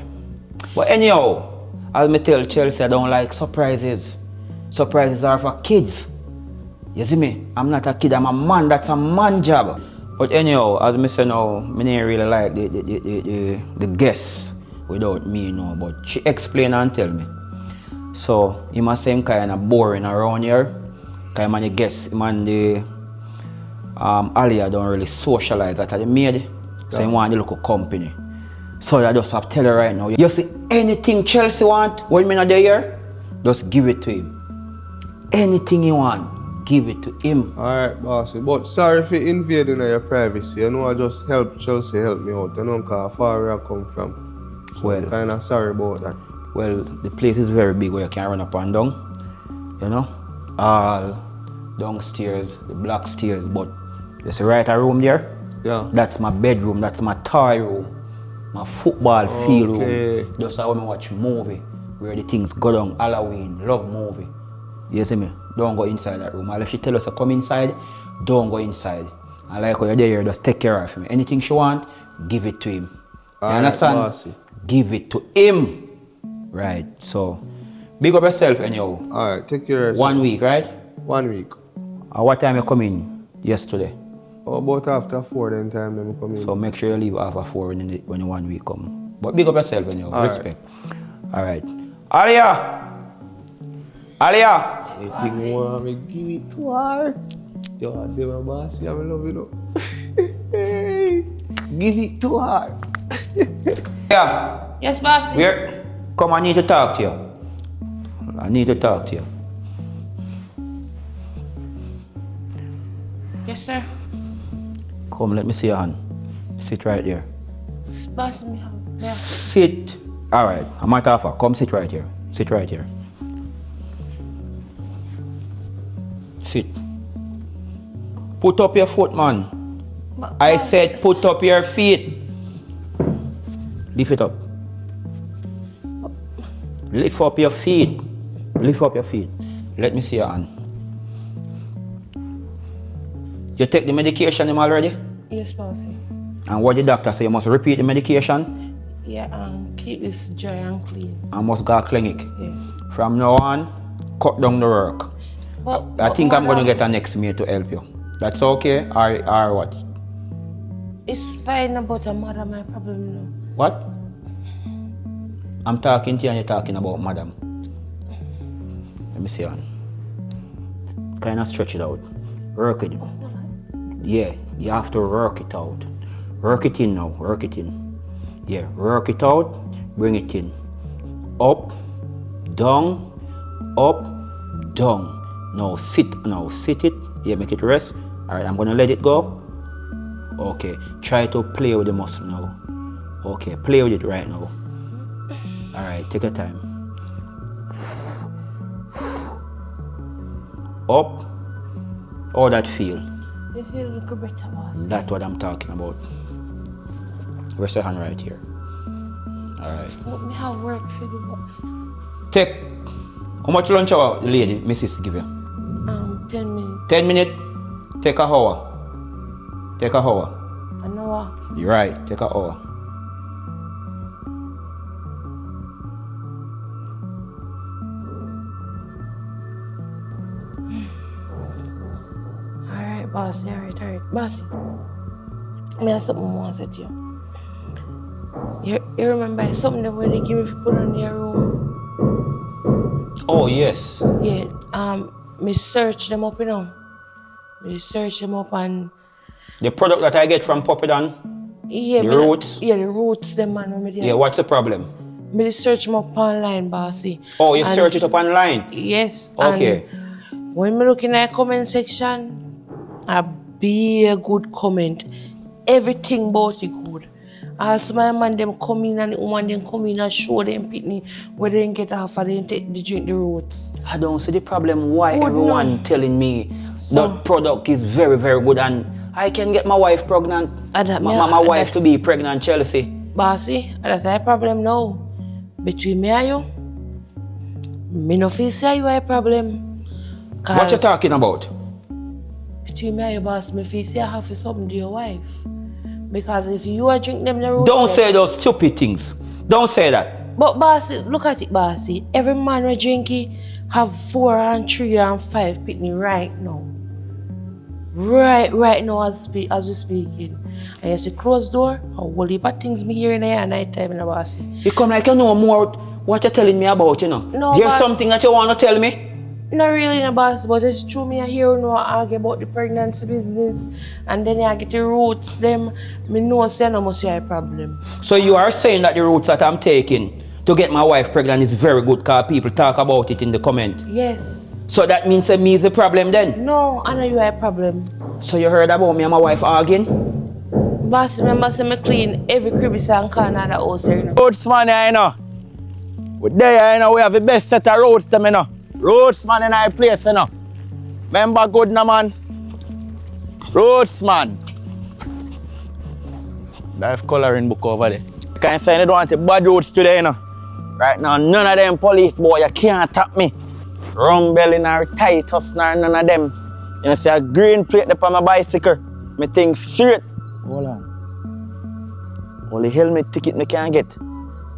But anyhow, as me tell Chelsea, I don't like surprises. Surprises are for kids. You see me? I'm not a kid, I'm a man. That's a man job. But anyhow, as me say now, I didn't really like the guests without me, you know. But she explained and tell me. So, he must seem kind of boring around here. Because man, the guests, man, the Alia don't really socialize that the maid. So, he want the local company. So, I just have to tell her right now. You see, anything Chelsea want, when me not there, just give it to him. Anything you want, give it to him. Alright, bossy. But sorry for invading your privacy. You know, I just help Chelsea help me out. You know, because far where I come from. So, Well. I'm kind of sorry about that. Well, the place is very big where you can run up and down, you know, all downstairs, the black stairs, but there's a right room there. Yeah. That's my bedroom, that's my toy room, my football field Okay. room. That's how I watch movie, where the things go down, Halloween, love movie. You see me? Don't go inside that room. If she tell us to come inside, don't go inside. And like when you're there, just take care of him. Anything she want, give it to him. You understand? Bossy. Give it to him. Right, so big up yourself anyhow. Alright, take care of yourself. 1 week, right? 1 week. What time you come in yesterday? Oh, about after 4 then time them come in. So make sure you leave after 4 when the 1 week come. But big up yourself anyhow, All right. respect. Alright. Alia! Alia! Anything you want me give it to her. Yo, they my boss, I love you. Give it to her. Yeah. Yes, boss. Where? Come, I need to talk to you. I need to talk to you. Yes, sir. Come, let me see your hand. Sit right here. Boss, me. Yeah. Sit. Alright, a matter of fact, come sit right here. Sit right here. Sit. Put up your foot, man. I said put up your feet. Lift it up. Lift up your feet. Lift up your feet. Let me see your hand. You take the medication already? Yes, bossy. And what the doctor say? You must repeat the medication Yeah, keep this dry and clean. and must go to clinic. Yeah. From now on, cut down the work. I think I'm going to get a next mate to help you. That's okay or what? It's fine about a mother, my problem now. What? I'm talking to you and you're talking about madam. Let me see on. Kind of stretch it out. Work it. Yeah, you have to work it out. Work it in now, work it in. Yeah, work it out, bring it in. Up, down, up, down. Now sit it. Yeah, make it rest. Alright, I'm gonna let it go. Okay, try to play with the muscle now. Okay, play with it right now. Alright, take your time. Up. How that feel? I feel like a better boss. That's what I'm talking about. Rest your hand right here. Alright. Let me have work for the Take. How much lunch hour the lady, Mrs. give you? 10 minutes. 10 minutes? Take a hour. Take a hour. An hour. You're right, take a hour. Alright, bossy, alright. Bossy. I have something more to say to you. You remember something that where they give me to put on your room? Oh, yes. Yeah, me search them up, you know. Me search them up and The product that I get from Poppidan, yeah, the roots. Yeah, the roots them man. Yeah, what's the problem? Me search them up online, bossy. Oh, you And search it up online? yes. Okay. And when me look in the comment section, be a good comment. Everything about it good. Also my man them come in and the woman them come in and show them pitney where they get off and they take the drink the roots. I don't see the problem why Good everyone now. telling me So- that product is very, very good and I can get my wife pregnant. That- My yeah, wife that- to be pregnant, Chelsea. Bossy, that's a problem now. Between me and you, me no feel say you a problem. What you talking about? Between me and you, boss, me feel say I have to something to your wife. Because if you are drink them the roots. Don't say those stupid things. Don't say that. But bossy, look at it, bossy. Every man we drink it have 4 and 3 and 5 pitney right now. Right now as we speaking. And you see closed door, a whole heap of things me hear in here at night time in the bossy. You come like you know more what you're telling me about, you know. No, There's but- something that you want to tell me? Not really, no boss, but it's true me I hear no argue about the pregnancy business and then I get the roots them. Me know say no must have a problem. So you are saying that the routes that I'm taking to get my wife pregnant is very good because people talk about it in the comment. Yes. So that means that me is a problem then? No, I know you have a problem. So you heard about me and my wife arguing? Boss, remember say me clean every crevice and corner of the house here, you know. Roads man, you know. We there, you know, we have the best set of roads them, you know. Roads man in our place, you know. Remember good no man. Roads man. Life coloring book over there. You can't say you don't want the bad roads today, you know. Right now, none of them police boy, you can't tap me. Rumbling or Titus, nor none of them. You know, see a green plate up on my bicycle. Me think straight. Hold on. Only helmet ticket me can't get.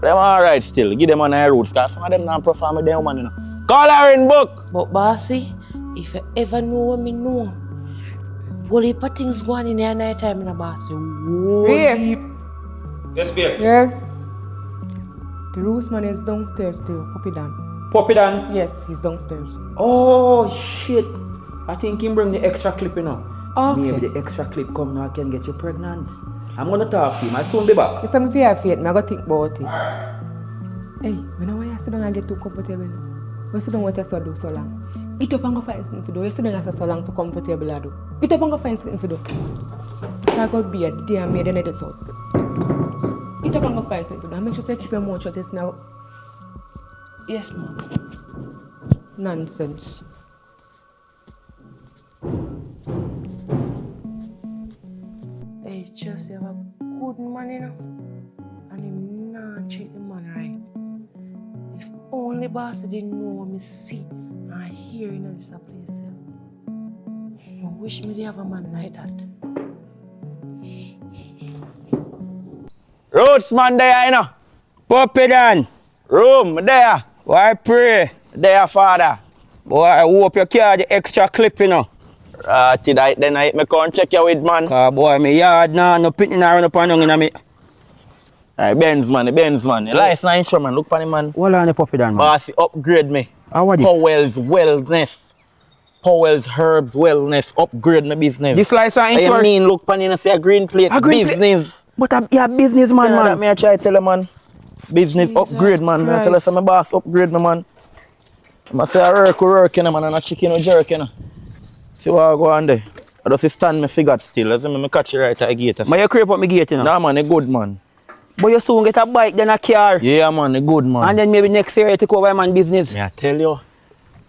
But I'm alright still. Give them on their roads, because some of them don't perform with them, man, you know. Call her in book. But bossy, if you ever know what me know, whole heap of things going in there night time in the bossy. Here. Yes, babes. Yeah. The roots man is downstairs still, Poppidan. Poppidan? Yes, he's downstairs. Oh, shit. I think he bring the extra clip, you know. Okay. Maybe the extra clip come now I can get you pregnant. I'm gonna talk to him. I'll soon be back. You say me fear faith, I go think about it. Hey, I know why you sit down and get too comfortable now. You sit down what you so do so long. Get up and go find something to do. You sit down and say so long to comfortable I do. Get up and go find something to do. So I got be a damn maid in this house. Get up and go find something to do. And make sure you keep your mouth shut this now. Yes, ma'am. Nonsense. Hey, Chelsea have a good man, you know. And him not treat the man right. If only boss didn't know what me see and hear in this place. I wish me they have a man like that. Roads man there, you know. Poppidan. Room there. Why pray? There, father. Boy, I hope you carry the extra clip, you know. Then I me come check you with man. Cause boy, me yard now, no pitting around up and down in me. Alright, Benz man. The license and insurance man. Look for the man. What on the puppy then, man? Boss, upgrade me. What this? Powell's Wellness. Powell's Herbs Wellness. Upgrade my business. This license and I insurance? mean, look pan in and say a green plate. A green business. But you a businessman, That man. me I try to tell you, man. Business upgrade, man. Me I tell you, say my boss upgrade me, man. I say I work, you know, man, and a chicken or jerk, you know. See what I go on there. I just stand my figure still. I say me catch you right at the gate. But you creep up my gate, you know? Nah, man, a good man. But you soon get a bike, then a car. Yeah, man, a good man. And then maybe next year you take over man business. Me I tell you.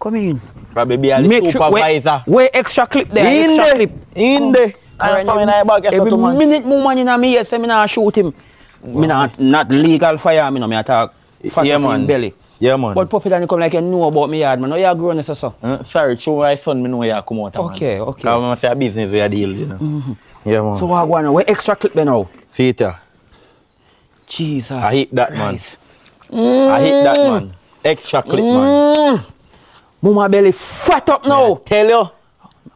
Come in. Probably be a supervisor. Where extra clip there? In extra there. clip. In there. I'm from in my bag, Every man. minute more money in me, say me not shoot him. Me not legal fire, me attack. Yeah, man. Belly. Yeah, man. But puppy then you come like you know about me yard, man. How you grown this so? Sorry, show my son, me know you come out, man. Okay. Because I say a business we a deal, you know. Yeah, man. So what go on? Where extra clip there now? See it here. Jesus. I hit that, man. Christ. I hit that, man. Extra clip, man. Mama belly fat up now. Tell you.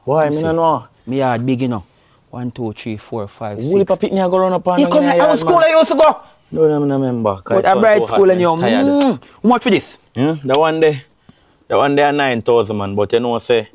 Why, me no know. Me yard big, you know. 1, 2, 3, 4, 5, 6. Will pick me a go run up on You come here, how school I used to go? No, I remember. But a bright school and you how much for this? Yeah, the one day are 9,000, man. But you know, say,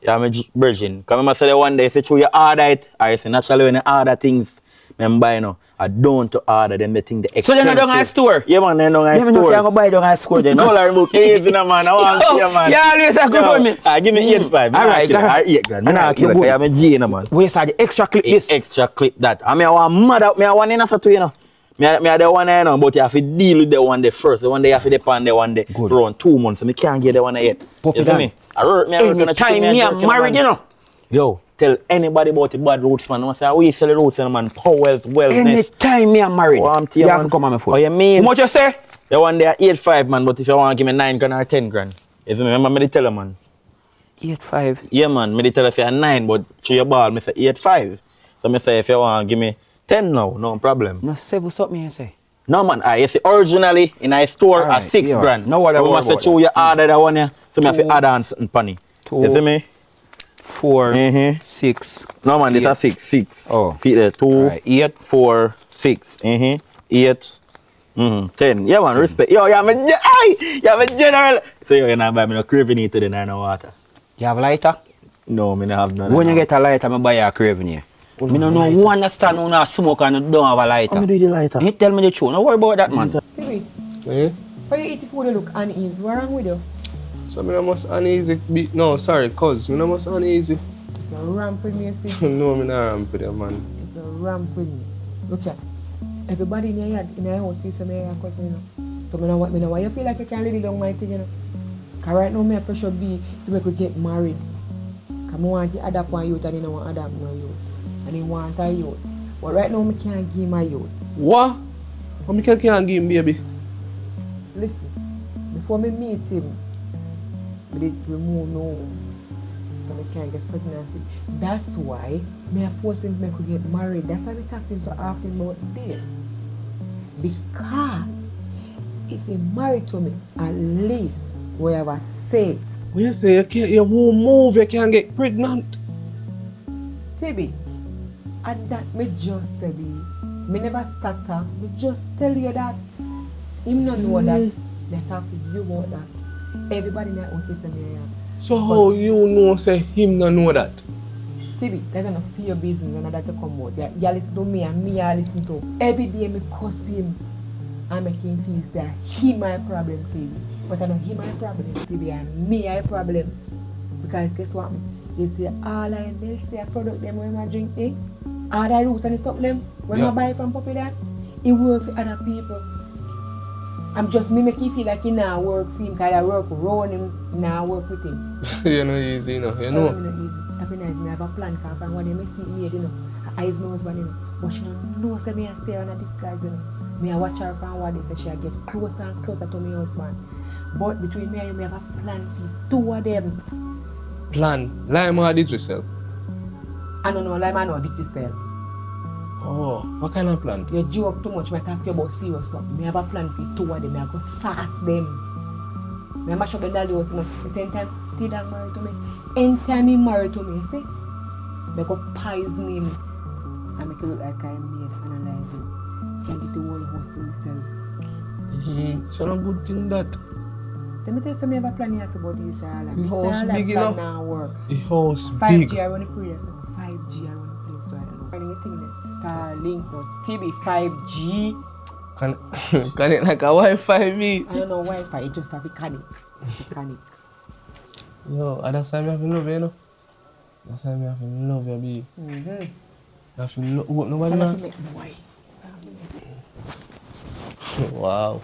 yeah, I'm a virgin. Because I say the one day, say, you order it. I say, naturally, when you order things, I'm buying now. I don't to order them, they think the expensive. So they're not down at store? Yeah, man, they're not at store. You can buy down at store then, Color book, easy, no, man. I want to see you, man. Yeah, always a good one, man. Give me 8.5. Alright. 8 grand. I am a G, no, man. Where's the extra clip this? Extra clip that. I mean, I want mad out. I want enough to, you know. I the one I know, but you have to deal with the one day first. The one day you have to depend the one day for around 2 months. So I can't get the one yet. You see me? I work anytime me I'm married, you know. Yo, tell anybody about the bad roots, man. I say, we sell the roots, man. Powell's Wellness. Anytime me I'm married, you have to come on my phone. What you mean? How much you say? The one day 8.5, man. But if you want to give me 9 grand or 10 grand. You see me? Remember me tell you, man. 8.5? Yeah, man. Me tell you if you're 9, but through your ball, me say 8.5. So me say if you want to give me 10 now, no problem. No, 7 something you say. No, man. I see originally in a store at 6 grand. No what I want to show you order that one, yeah. So me have to add on something funny. You see me? 4, 6. No, man. This is 6. 6. Oh. See there? 2, Right. 8, 4, 6. 8. 10. Yeah, man. Respect. Yo, yeah, me general. So you're not buy me no craving here today, no water. You have lighter? No, me not have none. When you get a lighter, I buy you a craving here. Me don't know who understand who not smoke and don't have a lighter. How do the lighter? You tell me the truth. Don't worry about that, man. Timmy, Eh? why you eat the food you look uneasy? What wrong with you? So me no must uneasy be no sorry, cuz me no must uneasy. If you ramp with me, you see. No, me not ramp with you, man. If you ramp with me. Look at everybody in your yard, in your house, we say me your cousin, you know. So me know why you feel like you can't live down my thing, you know. Cause right now, my pressure be to make we get married. Cause I want to adapt one youth and I don't want to adapt no youth. And he want a youth. But right now, I can't give my youth. What? How me can't give him, baby? Listen, before me meet him, I did remove no, so I can't get pregnant. That's why me I force him to make we get married. That's why we talk to him so often about this. Because if he married to me, at least we have a say. When you say you won't move, you can't get pregnant. Tibi, and that me just say me never stutter. Me just tell you that. Him not know that. They talk to you about that. Everybody in the house will say me. So how you know say him not know that? Tibi, they're gonna feel your business when that to come out. You listen to me and me I listen to him. Every day me cuss him and make him feel say he my problem, Tibi. But I know he my problem, Tibi, and me I problem. Because guess what? They say all I they say a product them when I drink it. All the roots and the something them when I buy from Puppy that it work for other people. I'm just me make you feel like he now work for him because I work around him, now work with him. You know easy, you know. You know. Not easy. Happy nice, me have a plan because from what they may see me, you know, eyes my husband, you know. But she don't know say me and Sarah not disguise, you know. Me I watch her from what they say she get closer and closer to my husband. But between me and you, me have a plan for 2 of them. Plan. Lie more did yourself. I don't know, like man, no, did yourself. Oh, what kind of plan? You joke too much, I talk to you about serious stuff. Me have a plan for 2 of them, I go sass them. Me mash up the dolly house, you know. The same time, T-Dog married to me. Anytime he married to me, you see, Make up poison him and make it look like I'm made and alive him. Can't get the whole house to myself. It's not a good thing that. Let me tell you something about plan here about this all. The house big plan enough. now work. The house 5G big. I run the place. 5G I run the place right now. Anything that Starlink or TV 5G. Connect like a Wi-Fi me. I don't know Wi-Fi, it just have a connect. It's a connect. Yo, that's why I have to love you, you know. That's why I have to love you, baby. I have to love what nobody Tell her man. to make boy. Wow.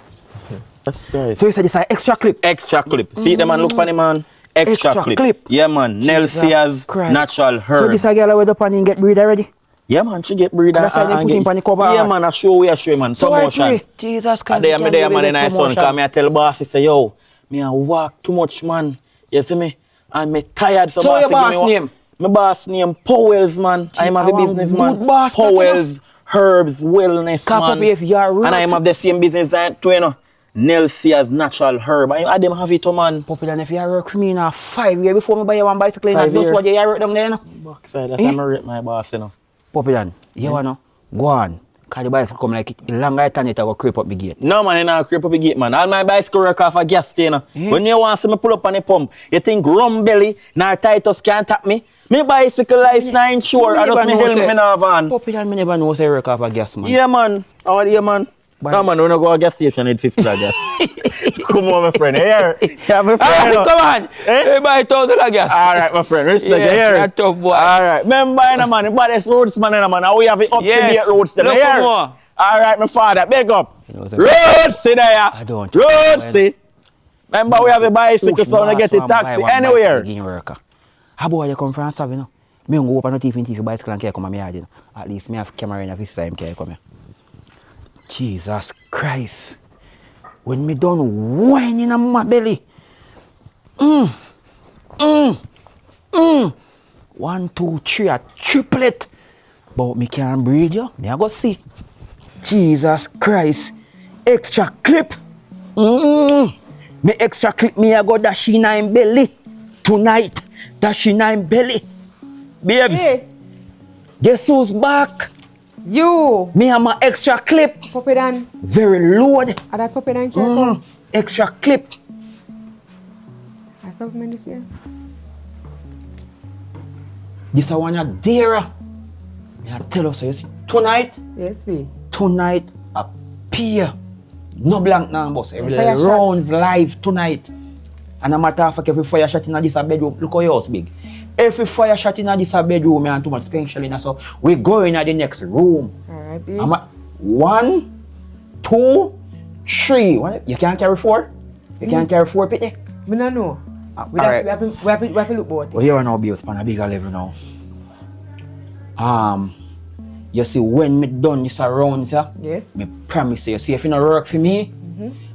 That's right. So you said it's an extra clip? Extra clip. See the man look for the man. Extra clip. Yeah man. Nelsia's Christ. natural herb. So this a girl went up and get breed already? Yeah man, she get breed That's why they put him on the cover Yeah art. man, I show man. So I Promotion. pray. Jesus Christ. And there we me there can man give in it my son, promotion. cause me I tell boss, he say, yo, me I walk too much man. You see me? And me tired. So boss your say, boss give me name? My boss name Powell's man. I'm have a our business good man. boss, that, Powell's Herbs Wellness Cap up man. if you are And I'm rich. have the same business as too, you know. Nelsia's natural herb. I them have it too man. Popular if you work for me now 5 years before me buy you one bicycle, 5 and that's years. what you work down there, you know. Backside, that's Eh? how I rate my boss, you know. Popular, you wanna go on. Cause the bicycle come like it longer I turn it, I go creep up the gate. No man, you know, creep up the gate man. All my bicycle work off a gas station. When you want to see me pull up on the pump, you think rum belly, nor Titus can't tap me? Me bicycle life not insured, I just me helmet me now van. Popular, me never know say work off a gas man. Yeah man, how are you man? No man, when I go to a gas station, need 50 gas. Come on my friend, here. Yeah, my friend. Come on, hey, buy 1,000 of gas. Alright my friend, respect you here. you're tough boy. Alright, remember you know, man, the baddest roads man, you know, man, how we have it up to date roads them Look here. more. Alright my father, big up. You know what I'm Roads see there. I don't. Roads see. Remember we have a bicycle so we get a taxi anywhere. How about you come from Sav, you know? Me don't go up on the TV bicycle and carry come on my yard, you know. At least me have camera in a this time carry come here. Jesus Christ. When me done whining in my belly. 1, 2, 3, a triplet. But me can't breathe you. Me I go see. Jesus Christ. Extra clip. Me extra clip me I go dash in my belly. Tonight. Dash in my belly. Babes. Hey, Guess who's back? you! Me and my extra clip. Puppy Dan. Very load. Are that puppy Dan care come? Extra clip. I saw him this way. This is one of dear. I tell us, you see, tonight, Yes, we. appear. No blank now, boss. Every Fire shot. rounds live tonight. And no matter if every fire shot in this bedroom, look how your house big. Every fire shot in this bedroom, and too much special. So we going to the next room. Alright, B. 1, 2, 3. You can't carry 4? You can't carry 4 pitney? We don't know. We alright. have to look about it. Well, here I know bills on a bigger level now. You see, when me done this around, sir, Yes. me promise you, see, if you don't work for me,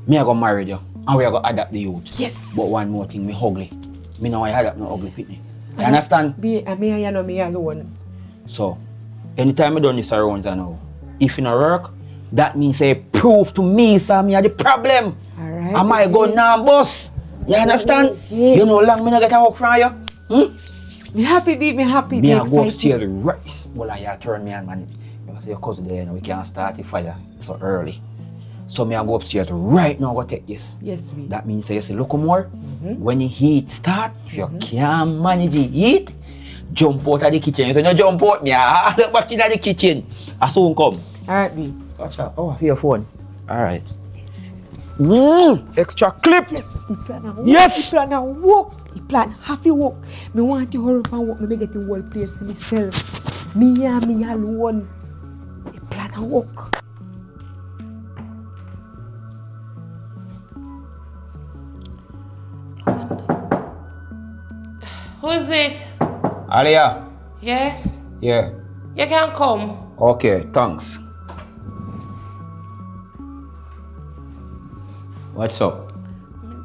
me I go marry you. And we are going to adapt the youth. Yes. But one more thing, me ugly. Me know I adapt no ugly pitney. You understand? Me and you know me alone. So, anytime I done this around, you know, if you don't work, that means say prove to me, sir, me are the problem. Alright. Am I going now, boss? You understand? You know long me not get a work from you? Me happy, B. Me happy, Me me I go excited. upstairs right. Well, I turn me on, man. You say your cousin there, you know, we can't start the fire so early. So me I go upstairs right now, go take this. Yes, we. That means say you see, look more. When the heat start, if you can't manage the heat, jump out of the kitchen. You say no jump out, me I look back in the kitchen. I soon come. Alright, B. Watch out. Oh, I feel your phone. Alright. Extra clip. Yes, he plan a walk. Yes. He plan a walk. He plan half a walk. Me want to hurry up and walk. Me get the whole place to myself. Me and me alone. He plan a walk. Who's it? Alia. Yes? Yeah. You can come. Okay, thanks. What's up?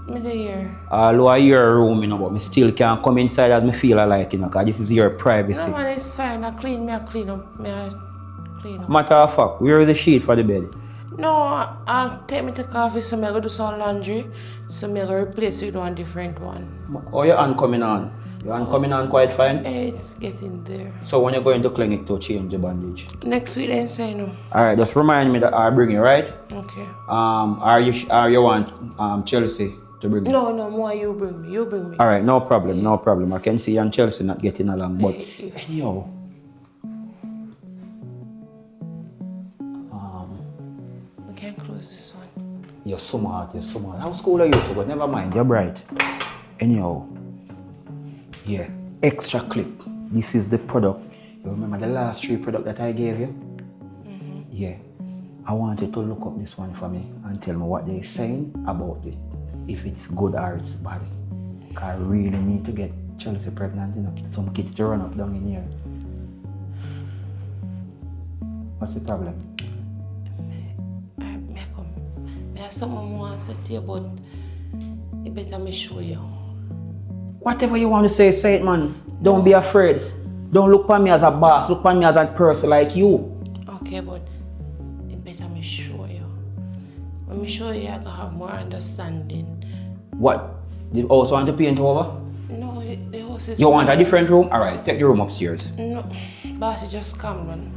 Me there. Although I hear a room, you know, but me still can't come inside as me feel like, you know, because this is your privacy. No man, it's fine. I clean up. Me I clean up. Matter of fact, where is the sheet for the bed? No, I'll take me to coffee so I go do some laundry. So I go replace with one different one. Oh, your hand coming on. You want coming on quite fine? It's getting there. So when you're going to clinic to change the bandage? Next week then say no. Alright, just remind me that I'll bring you, right? Okay. Are you want Chelsea to bring you? No, more you bring me. You bring me. Alright, no problem, no problem. I can see you and Chelsea not getting along, but anyhow. We can close this one. You're smart. How school are you? But never mind, you're bright. Anyhow. Yeah, extra clip. This is the product. You remember the last 3 products that I gave you? Mm-hmm. Yeah. I want you to look up this one for me and tell me what they're saying about it. If it's good or it's bad. I really need to get Chelsea pregnant, you know. Some kids to run up down in here. What's the problem? I have something more to say to you, but you better me show you. Whatever you want to say it, man. Don't be afraid. Don't look at me as a boss. Look at me as a person like you. Okay, but it better me show you. When me show you, I can have more understanding. What? Did you also want to paint over? No, the house is... You want a different room? Alright, take the room upstairs. No, boss, you just come, man.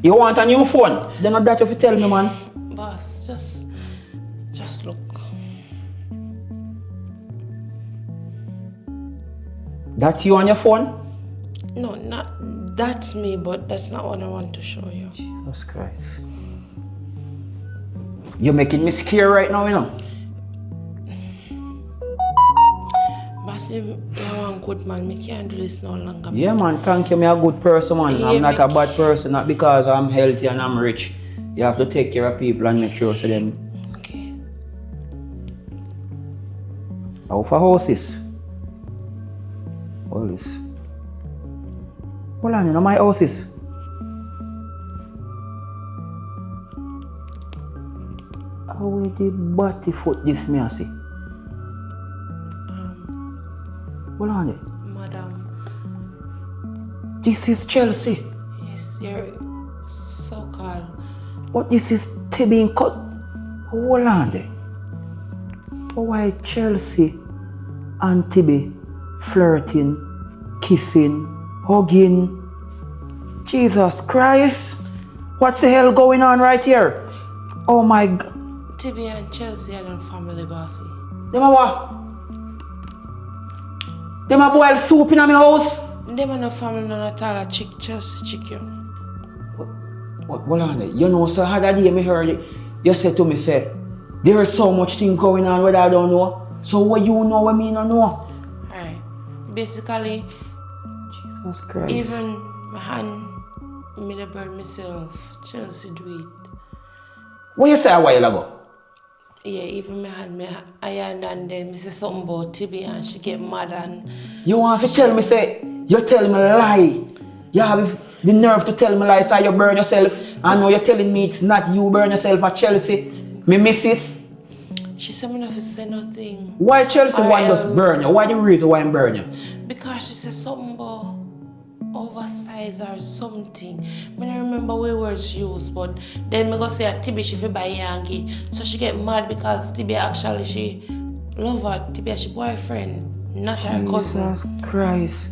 You want a new phone? Then not that if you tell me, man. Boss, just look. That's you on your phone? No, that's me, but that's not what I want to show you. Jesus Christ. You're making me scared right now, you know. Boss, you're one good man. Me can't do this no longer. Yeah, man, thank you. I'm a good person, man. Yeah, I'm not a bad person. Not because I'm healthy and I'm rich. You have to take care of people and make sure so them. Okay. How for houses? All this. Hold on, you know my houses. How will the body foot this me I see? Hold on there. Madam. This is Chelsea. Yes, you're so-called. But this is Tibby cut. Hold on there. Why Chelsea and Tibby flirting, kissing, hugging? Jesus Christ. What's the hell going on right here? Oh my God. Tibby and Chelsea are not family, bossy. Them a what? Them a boil soup in my house? Them are not family, not at all. A Chelsea chicken. Hold on there. You know, so how that day me heard it, you said to me, say, there is so much thing going on what I don't know. So what you know what me don't know? Alright. Basically, Jesus Christ. even my hand, me the bird myself, Chelsea do it. What you say a while ago? Yeah, even my hand, me iron and then me say something about Tibby and she get mad and... You want to tell me, say, you tell me lie. You have the nerve to tell me lies, so you burn yourself. I know you're telling me it's not you burn yourself at Chelsea. Me missus. She said me not to say nothing. Why Chelsea want us burn you? Why the reason why I'm burn you? Because she said something about oversized or something. I don't remember what words she used, but then me go say Tibby she fi buy Yankee. So she get mad because Tibby actually she love her. Tibby she boyfriend, not her cousin. Jesus Christ.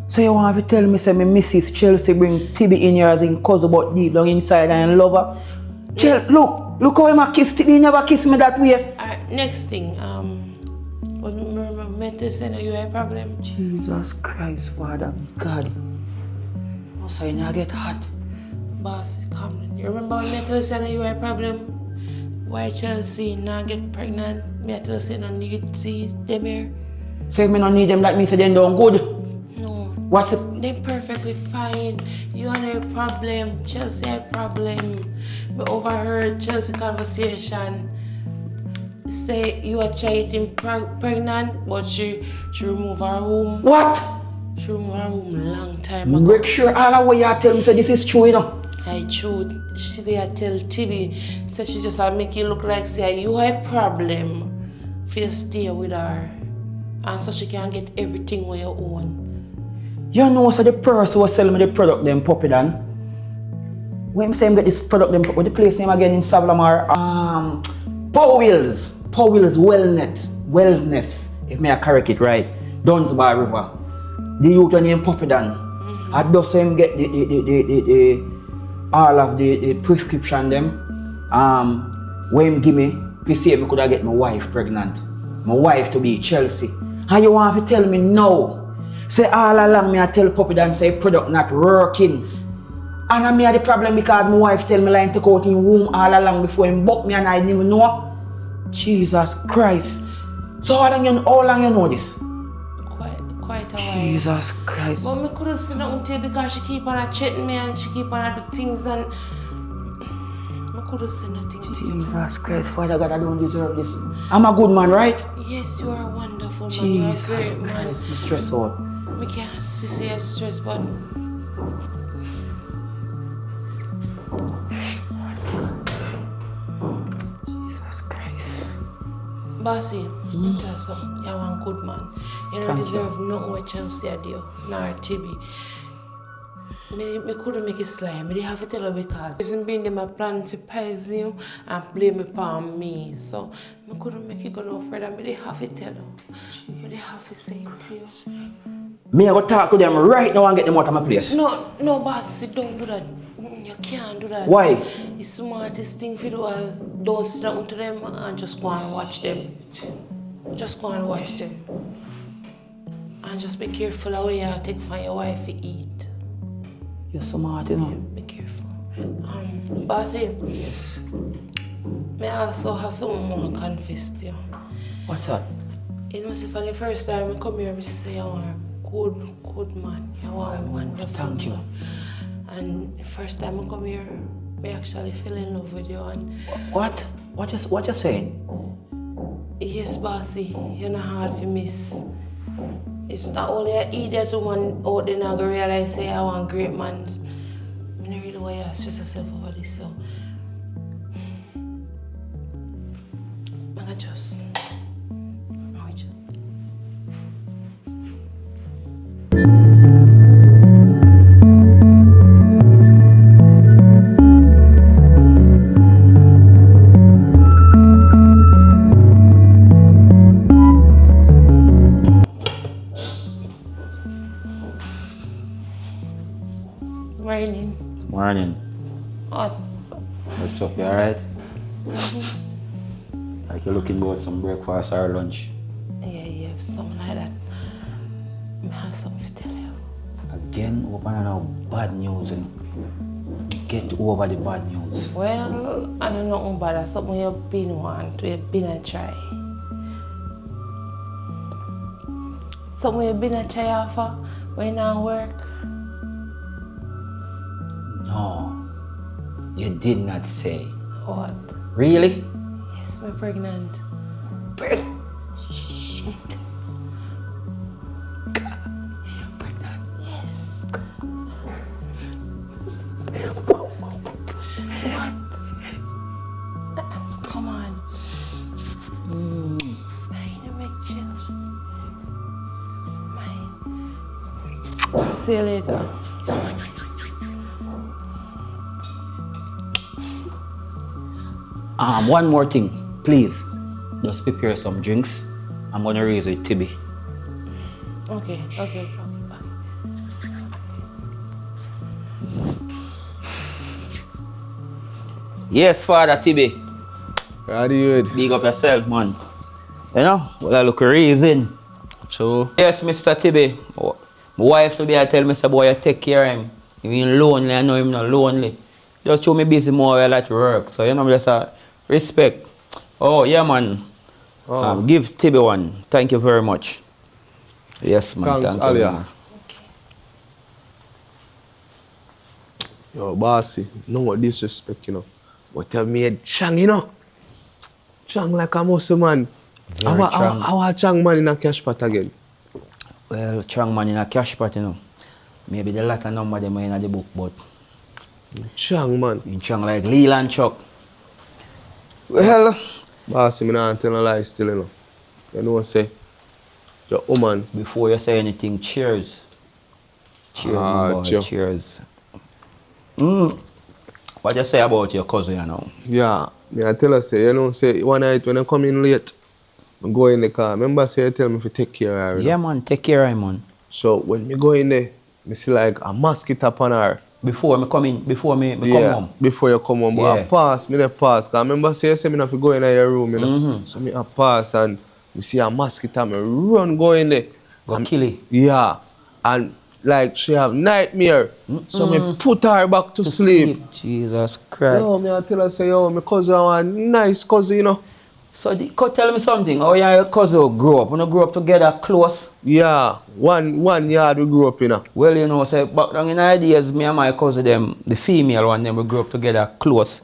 So you want to tell me say me Mrs. Chelsea bring Tibby in here as in cousin but deep down inside and love her? Look how him a kiss Tibby, he never kiss me that way. Alright, next thing, when me remember me tell say no you have a problem. Jesus Christ, Father God. No say I get hot. Boss, come on. You remember when me tell say no you have a problem? Why Chelsea not get pregnant? Me tell say no need to see them here. Say me no need them, that means they don't good. No. What's it? They're perfectly fine. You have a problem. Chelsea have a problem. We overheard Chelsea conversation. Say you are trying pregnant, but she remove her womb. What? She remove her womb long time ago. Make sure all the way you tell me say this is true, you know. I true. She there tell Tibby. Say she just make you look like say you have a problem. For you stay with her. And so she can get everything on your own. You know, so the person who was selling me the product, them puppy dan. When I say I get this product, them what the place name again in Savlamar? Powell's Wellness. if me I correct it right, Dunsbar River, the youth named Popidan, I just him get the all of the prescription them, when him give me, to see if I could have get my wife pregnant, my wife to be Chelsea. And you want to tell me no? Say all along me I tell Popidan say product not working. And I had the problem because my wife tell me like take out in womb all along before him buck me and I didn't even know. Jesus Christ. So how long you know this? Quite a while. Jesus Christ. But me couldn't see nothing to because she keep on chatting me and she keep on do things and me couldn't say nothing to you. Jesus Christ, Father God, I don't deserve this. I'm a good man, right? Yes, you are a wonderful man. Jesus You are a great man. Christ, me stress out. Me can't say you're stressed, but Jesus Christ. Bossy, me tell you something. You're one good man. You don't deserve nothing what Chelsea do, nor Tibi. Me couldn't make it slide. Me have to tell her because it's been them a plan for poison you and blame it upon me. So me couldn't make it go no further. Me have to tell her. Me have to say it to you. Me I go talk to them right now and get them out of my place. No, boss, don't do that. You can't do that. Why? The smartest thing for you do is don't sit down to them and just go and watch them. Just go and watch them. And just be careful of where you take for your wife to eat. You're smart, you know. Be careful. Bossy. Yes. May I also have something more to confess to you. What's that? You know, see, for the first time I come here, I say you are a good man. You are a wonderful Thank you. man. And the first time I come here, I actually fell in love with you. And What? What you saying? yes, bossy, you're not hard to miss. It's not only an idiot woman out there now go realize say I want great man. I don't really want you to stress yourself over this, so I'm gonna just marriage. Morning. What's What's up, you alright? Like you're looking about some breakfast or lunch? yeah, you have something like that. I have something to tell you. Again, open and out bad news and get over the bad news. Well, I don't know about that. Something you've been want, you've been a try. Something you've been a try for when I work. No, you did not say. What? Really? Yes, we're pregnant. Shit. You're pregnant. Yes. What? Come on. Mine, make chills. Mine. See you later. One more thing, please. Just prepare some drinks. I'm gonna raise with Tibi. Okay. Yes, Father Tibi. How do you do? Big up yourself, man. You know, well, I look raising. True. Yes, Mr. Tibi. My wife to be I tell me, say, boy, you take care of him. If he's lonely, I know him not lonely. Just show me busy more while at work. So, you know, just respect. Oh, yeah, man. Give Tibi one. Thank you very much. Yes, man. Thanks, Thank you, Alia. man. Yo, bossy, no disrespect, you know. But tell me a chang, you know. Chang like a muscle man. Very chang. How chang man in a cash pot again? Well, chang man in a cash pot, you know. Maybe the latter number them are in the book, but Chang man. in chang like Leland Chuck. Well, Bossy, me not tell no lie still, you know. You know what I say? Your woman. before you say anything, cheers. Cheers, my boy. cheers. Cheers. What you say about your cousin, you know? Yeah, me I tell her say, you know, say one night when I come in late, I go in the car. Remember say you tell me to take care of her. you Yeah, know? man, take care of him, man. So when me go in there, me see like a mosquito upon her. Before me come in, before me come Yeah, home. before you come home. But I Yeah. pass, me dey pass. Cause remember say you say me not to go in your room, you know. Mm-hmm. So me I pass and me see a mosquito, me run go in there. Go And- kill it. Yeah. And like she have nightmare. So me put her back to sleep. Jesus Christ. Yo, me I tell her say, yo, my cousin a nice cousin, you know. So tell me something. How you and your cousin grow up? When you grow up together close? Yeah, one yard we grew up in. Well, you know, say back down in the days, me and my cousin them, the female one, them we grew up together close.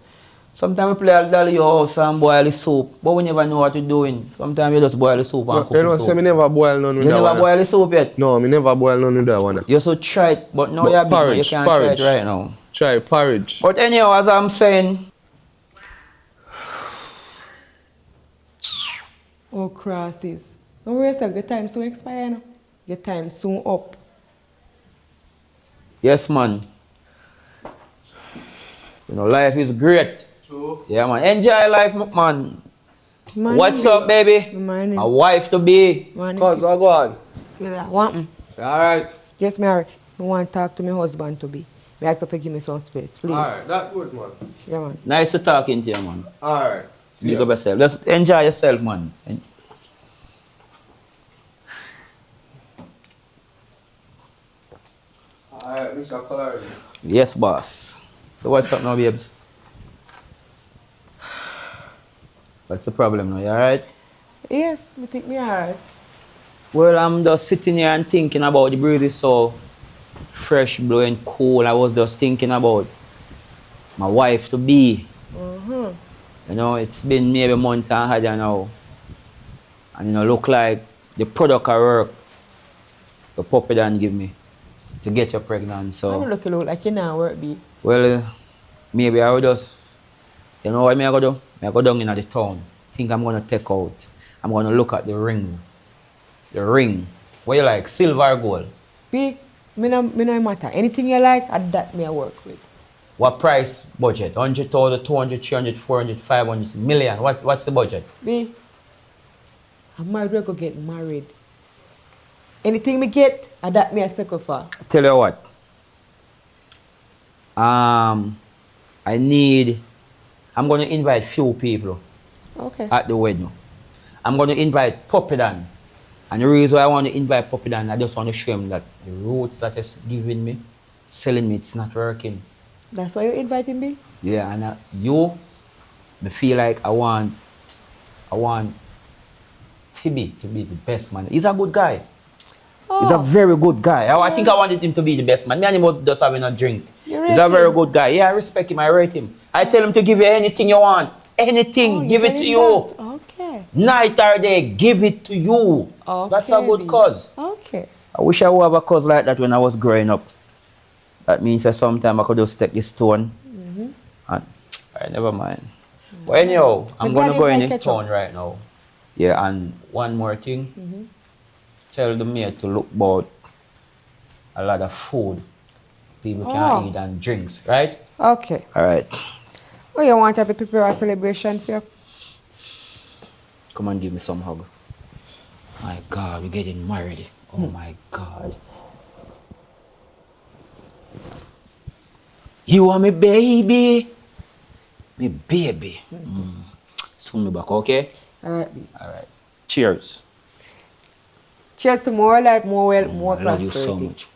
Sometimes we play a dolly house and boil the soup, but we never know what we're doing. Sometimes we just boil the soup and cook You know, the say soup. me never boil none with You that never one. boil the soup yet? No, me never boil none with that one. You so try it, but now But you're big, now you porridge, can't porridge. try it right now. Try porridge. But anyhow, as I'm saying, Oh, crosses. Don't worry yourself, your time soon expire now. Your time soon up. yes, man. You know, life is great. True. Yeah, man. Enjoy life, man. Man, What's up, baby? Man, A wife to be. Cause I go on. Want me? Alright. Yes, Mary. I want to talk to my husband to be. Me ask her to give me some space, please. Alright, that good man. Yeah, man. Nice to talking to you, man. Alright. See Big ya. up yourself. Just enjoy yourself, man. Alright, Mr. Clarity. Yes, boss. So what's up now, babes? What's the problem now? You alright? Yes, we take me hard. Well, I'm just sitting here and thinking about the breeze is so fresh, blowing cool. I was just thinking about my wife to be. You know, it's been maybe a month and a half now. And you know, look like the product I work, the puppy done give me to get you pregnant. So I'm looking like you now work, B. well, maybe I will just, you know what I go do? I go down in the town. Think I'm gonna take out. I'm gonna look at the ring. The ring. What you like? Silver or gold? B, me no matter. Anything you like, that me I work with. What price budget? 100,000, 200, 300, 400, 500, million. What's the budget? B, I'm married, we go get married. Anything me get, that me I settle for. Tell you what. I'm gonna invite few people Okay. at the wedding. I'm gonna invite Puppy Dan. And the reason why I want to invite Puppy Dan, I just want to show him that the roots that he's giving me, selling me, it's not working. That's why you inviting me? Yeah, and me feel like I want Tibby to be the best man. He's a good guy. He's a very good guy. I think I wanted him to be the best man. Me and him was just having a drink. You He's a rate very him? good guy. Yeah, I respect him. I rate him. I tell him to give you anything you want. Anything. Oh, give it to telling you. that? Okay. Night or day, give it to you. Okay. That's a good B. cause. Okay. I wish I would have a cause like that when I was growing up. That means that sometime I could just take the stone. And never mind. But anyhow, I'm We going to gotta go in get the ketchup. town right now. Yeah, and one more thing. Tell the maid to look about a lot of food people can eat and drinks, right? Okay. All right. Oh, you want to have a prepare a celebration for you? Come and give me some hug. My God, we're getting married. Oh my God. You are my baby. My baby. Soon be back, okay? All right. All right. Cheers. Cheers to more life, more wealth, more I love you prosperity. so much.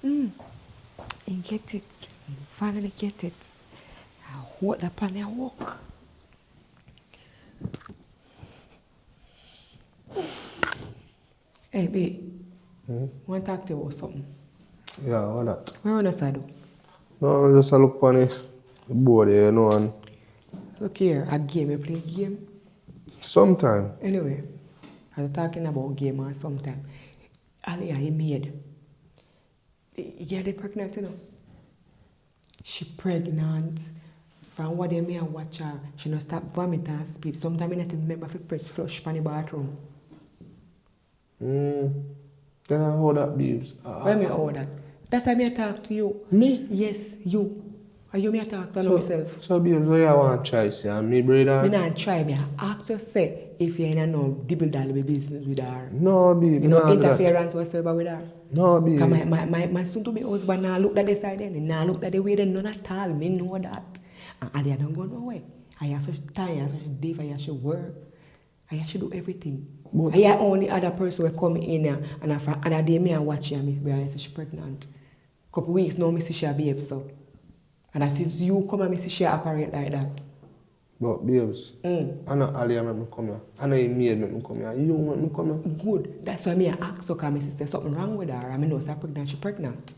You get it. You finally get it. I hold up on your walk. Hey, babe. Want to talk to you about something? Yeah, what that? Where on the side? No, I just a look on the board here, you know, and Look here, a game. You play game? sometime. Anyway, I was talking about game and sometime. Ali, I made. You get it pregnant, you know? She pregnant. From what they may watch her, she not stop vomit and spit. Sometimes I not even remember if press flush in the bathroom. Then how that, babes? Where me all that? That's why I talk to you. Me? Yes, you. Are you me a talk to myself? So babes, what you want to try, say, and me brother? Me not try me. I ask you say if you ain't no dibble-dally business with her. No, babe. You know, nah, interference whatsoever with her. No, babe. Cause my soon-to-be husband now look at the side then. He now look at the way then none at all. Me know that. And I don't go nowhere. I have such time, I have such a day, I have to work. I have to do everything. But I have only other person will come in here and a day me and watch her, I say she's pregnant. Couple weeks now, me see she behave so. And I since you come and me see she operate like that. But babes, I know Alia make me come here. I know Maid make me come here. You make me come here. Good. That's why me I ask her, cause my sister something wrong with her. I mean, no, she's pregnant.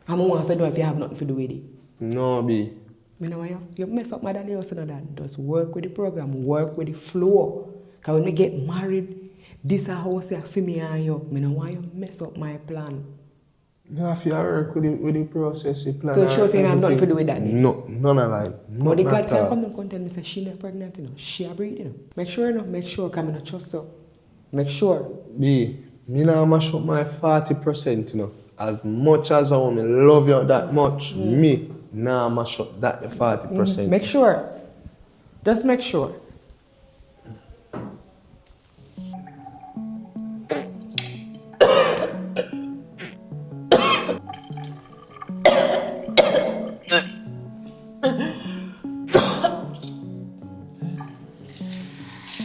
I don't want to know if you have nothing to do with it. No, babe. You know why you mess up my daddy also know that. Just work with the program, work with the flow. Cause when we get married, this is a house here for me and you. I don't want you mess up my plan. No, if you work with the process, the plan. So she was saying I'm nothing to do with that. No, none of that. But the Not God at can all. come and tell me say she not pregnant, you know. She a breed, you know. Make sure cause I don't trust her. Make sure. B, me now mash up my 40%, you know. As much as I want me love you that much, me now mash up that the 40%. Make sure. Just make sure.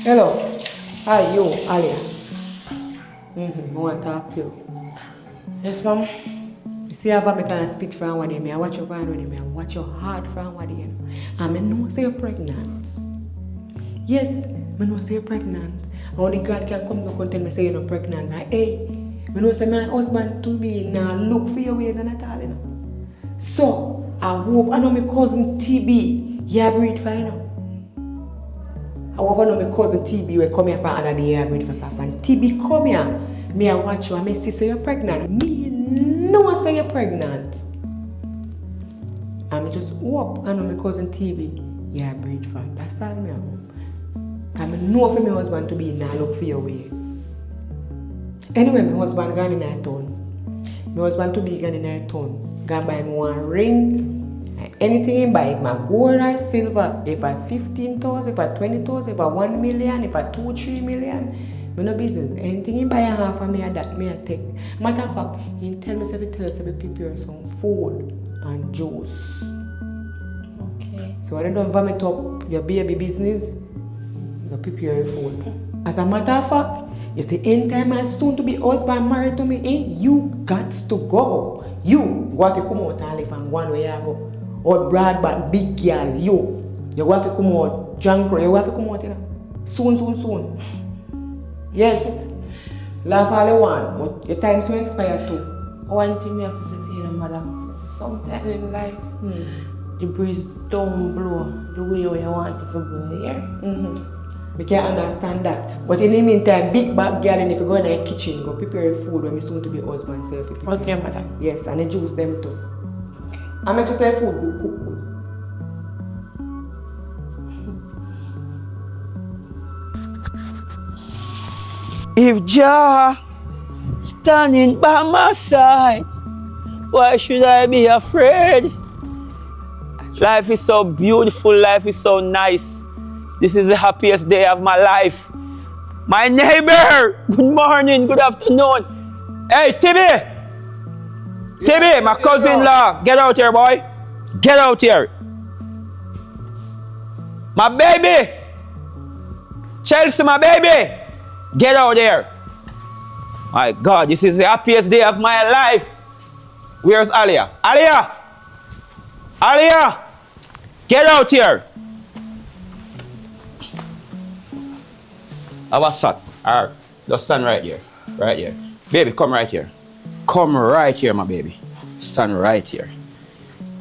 Hello. Hi, you, Alia. I want to talk to you. Yes, ma'am. You see how I can speak from what I watch your hand with me, I watch your heart from what you know. And I know say you're pregnant. Yes, I know say you're pregnant. Only God can come and tell me say you're not pregnant. Like, hey, I know say my husband to be now look for your way than at all, you know. So, I hope I know my cousin TB, yeah, breed for you know. I hope I know my cousin TB will come here for another year breed for cough. And TB come here, me I watch you and me see say you're pregnant. Me no say you're pregnant. I'm just hope I know my cousin TB, yeah, breed for. That's all me I hope. I know for my husband to be now look for your way. Anyway, my husband gone in a town. My husband to be gone in a town. Gone buy me one ring. Anything in buy, if my gold or silver, if I 15,000, if I 20,000, if I 1 million, if I 2-3 million, me no business. Anything in buy half of me that me I take. Matter of fact, he tell me to prepare some food and juice. Okay. So when you don't vomit up your baby business, you prepare your food. As a matter of fact, you see, anytime my soon to be husband married to me, you got to go. You go have to come out and live and go where you go. Or broad back big girl, you go have to come out, drunk, you have to come out, you know. Soon. Yes. Laugh all you want, but your times will expire too. One thing we have to say to you, madam, sometimes in life, the breeze don't blow the way you want it to blow here. We can understand that. But in the meantime, big back girl, and if you go in the kitchen, go prepare your food when we soon to be husband self. Okay, madam. Yes, and the juice them too. I make you say food good, cook good. If Jah standing by my side, why should I be afraid? Life is so beautiful, life is so nice. This is the happiest day of my life. My neighbor, good morning, good afternoon. Hey, Timmy! Timmy, my cousin-in-law, get out here, boy. Get out here. My baby! Chelsea, my baby! Get out there. My God, this is the happiest day of my life. Where's Alia? Alia! Alia! Get out here. I was sat. Alright, just stand right here. Right here. Baby, come right here. Come right here, my baby. Stand right here.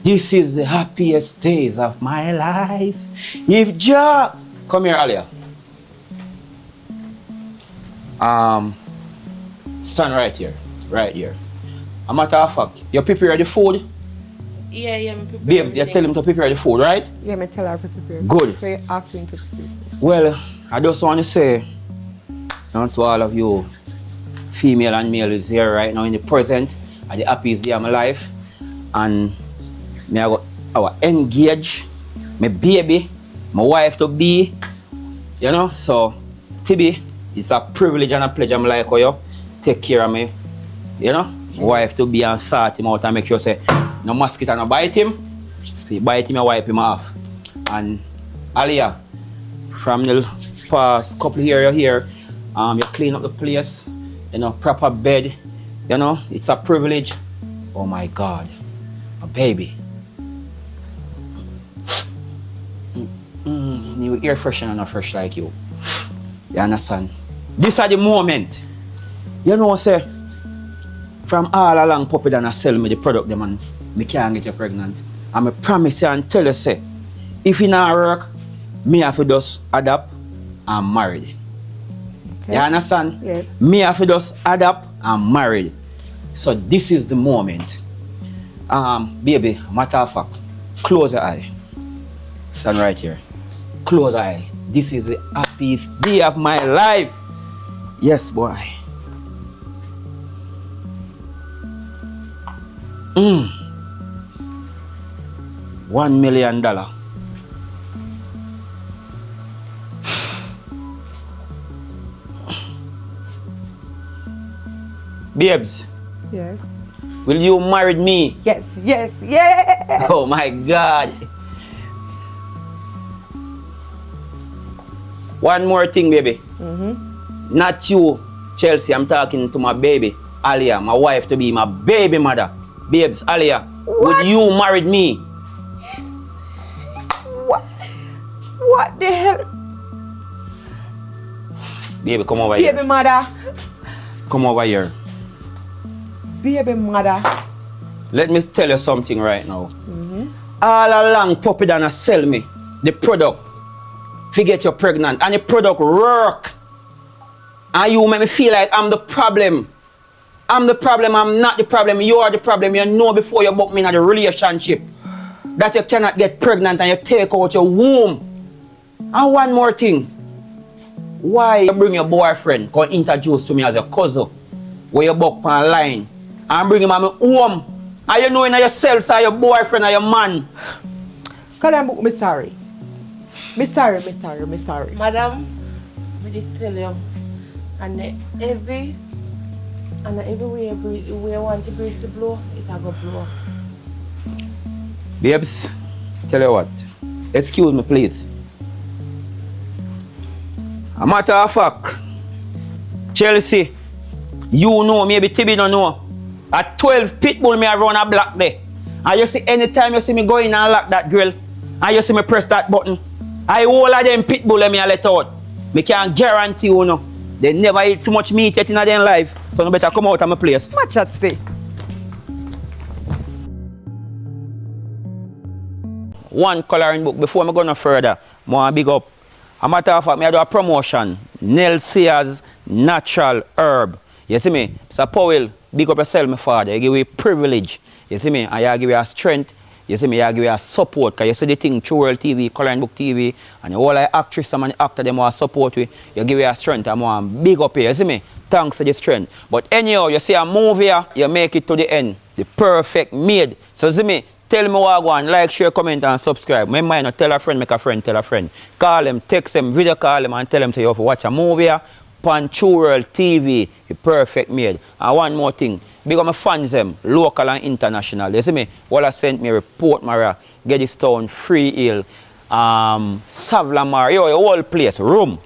This is the happiest days of my life. If Jah... Come here, Alia. Stand right here. Right here. A matter of fact, you prepare the food? Yeah, I'm prepared. Babe, you tell him to prepare the food, right? Yeah, I tell her to prepare. Good. So you ask him to prepare. Well, I just want to say, to all of you, female and male is here right now in the present, and the happiest day of my life. And me I go our engaged, my baby, my wife to be, you know. So, Tibi, it's a privilege and a pleasure. I'm like how you take care of me, you know. My wife to be and sort him out and make sure say no mosquito no bite him. If he bite him, I wipe him off. And Alia, from the past couple years you're here, you clean up the place, you know, proper bed, you know, it's a privilege. Oh my God, a baby. You air freshener and not fresh like you. You understand? This are the moment. You know, say, from all along puppy than I sell me the product them and me can't get you pregnant. And I promise you and tell you say, if it not work, me have to just adapt and married. Okay. You understand? Yes. Me have to just adapt and married. So this is the moment. Baby, matter of fact, close your eye. Stand right here. Close your eye. This is the happiest day of my life. Yes, boy. $1 million. Babes. Yes. Will you marry me? Yes, yes, yes. Oh my God. One more thing, baby. Not you, Chelsea. I'm talking to my baby, Alia, my wife to be, my baby mother. Babes, Alia, What? would you marry me? Yes. What the hell? Baby, come over here. Baby mother. Come over here. Baby mother. Let me tell you something right now. All along, Puppy Dana sell me the product. Forget you're pregnant. And the product work. And you make me feel like I'm the problem. I'm the problem. I'm not the problem. You are the problem. You know before you book me in a relationship that you cannot get pregnant and you take out your womb. And one more thing. Why you bring your boyfriend come introduce to me as a cousin where you book on line and bring him at my home? And you know in yourself, so your boyfriend or your man. Call him book me sorry. Me sorry. Madam, I did tell you, and every way you want to breeze to blow, it will go blow. Babes, tell you what. Excuse me, please. A matter of fact, Chelsea, you know, maybe Tibi don't know. At 12 pitbull me around a block there. And you see, anytime you see me go in and lock that grill, and you see me press that button, I all of them pitbull me I let out. Me can guarantee you know, they never eat so much meat yet in their life. So no better come out of my place. What that say? One coloring book before I go no further. I want to big up. A matter of fact, I do a promotion. Nell Sears Natural Herb. You see me? Mr. Powell, big up yourself, my father. You give you privilege. You see me? And you give you a strength. You see me? You give you a support. Because you see the thing through Wrld TV, Coloring Book TV, and all the actress and the actor them want to support you. You give you a strength. I want big up here. You see me? Thanks for the strength. But anyhow, you see a movie here, you make it to the end. The perfect Maid. So see me? Tell me what I want, like, share, comment, and subscribe. My mind, tell a friend, make a friend, tell a friend. Call them, text them, video call them, and tell them to you to watch a movie on Wrld TV, The Perfect Maid. And one more thing, big up my fans them, local and international. You see me? What I sent me report, Mara, Gettyston, Free Hill, Savlamar, your whole place, room.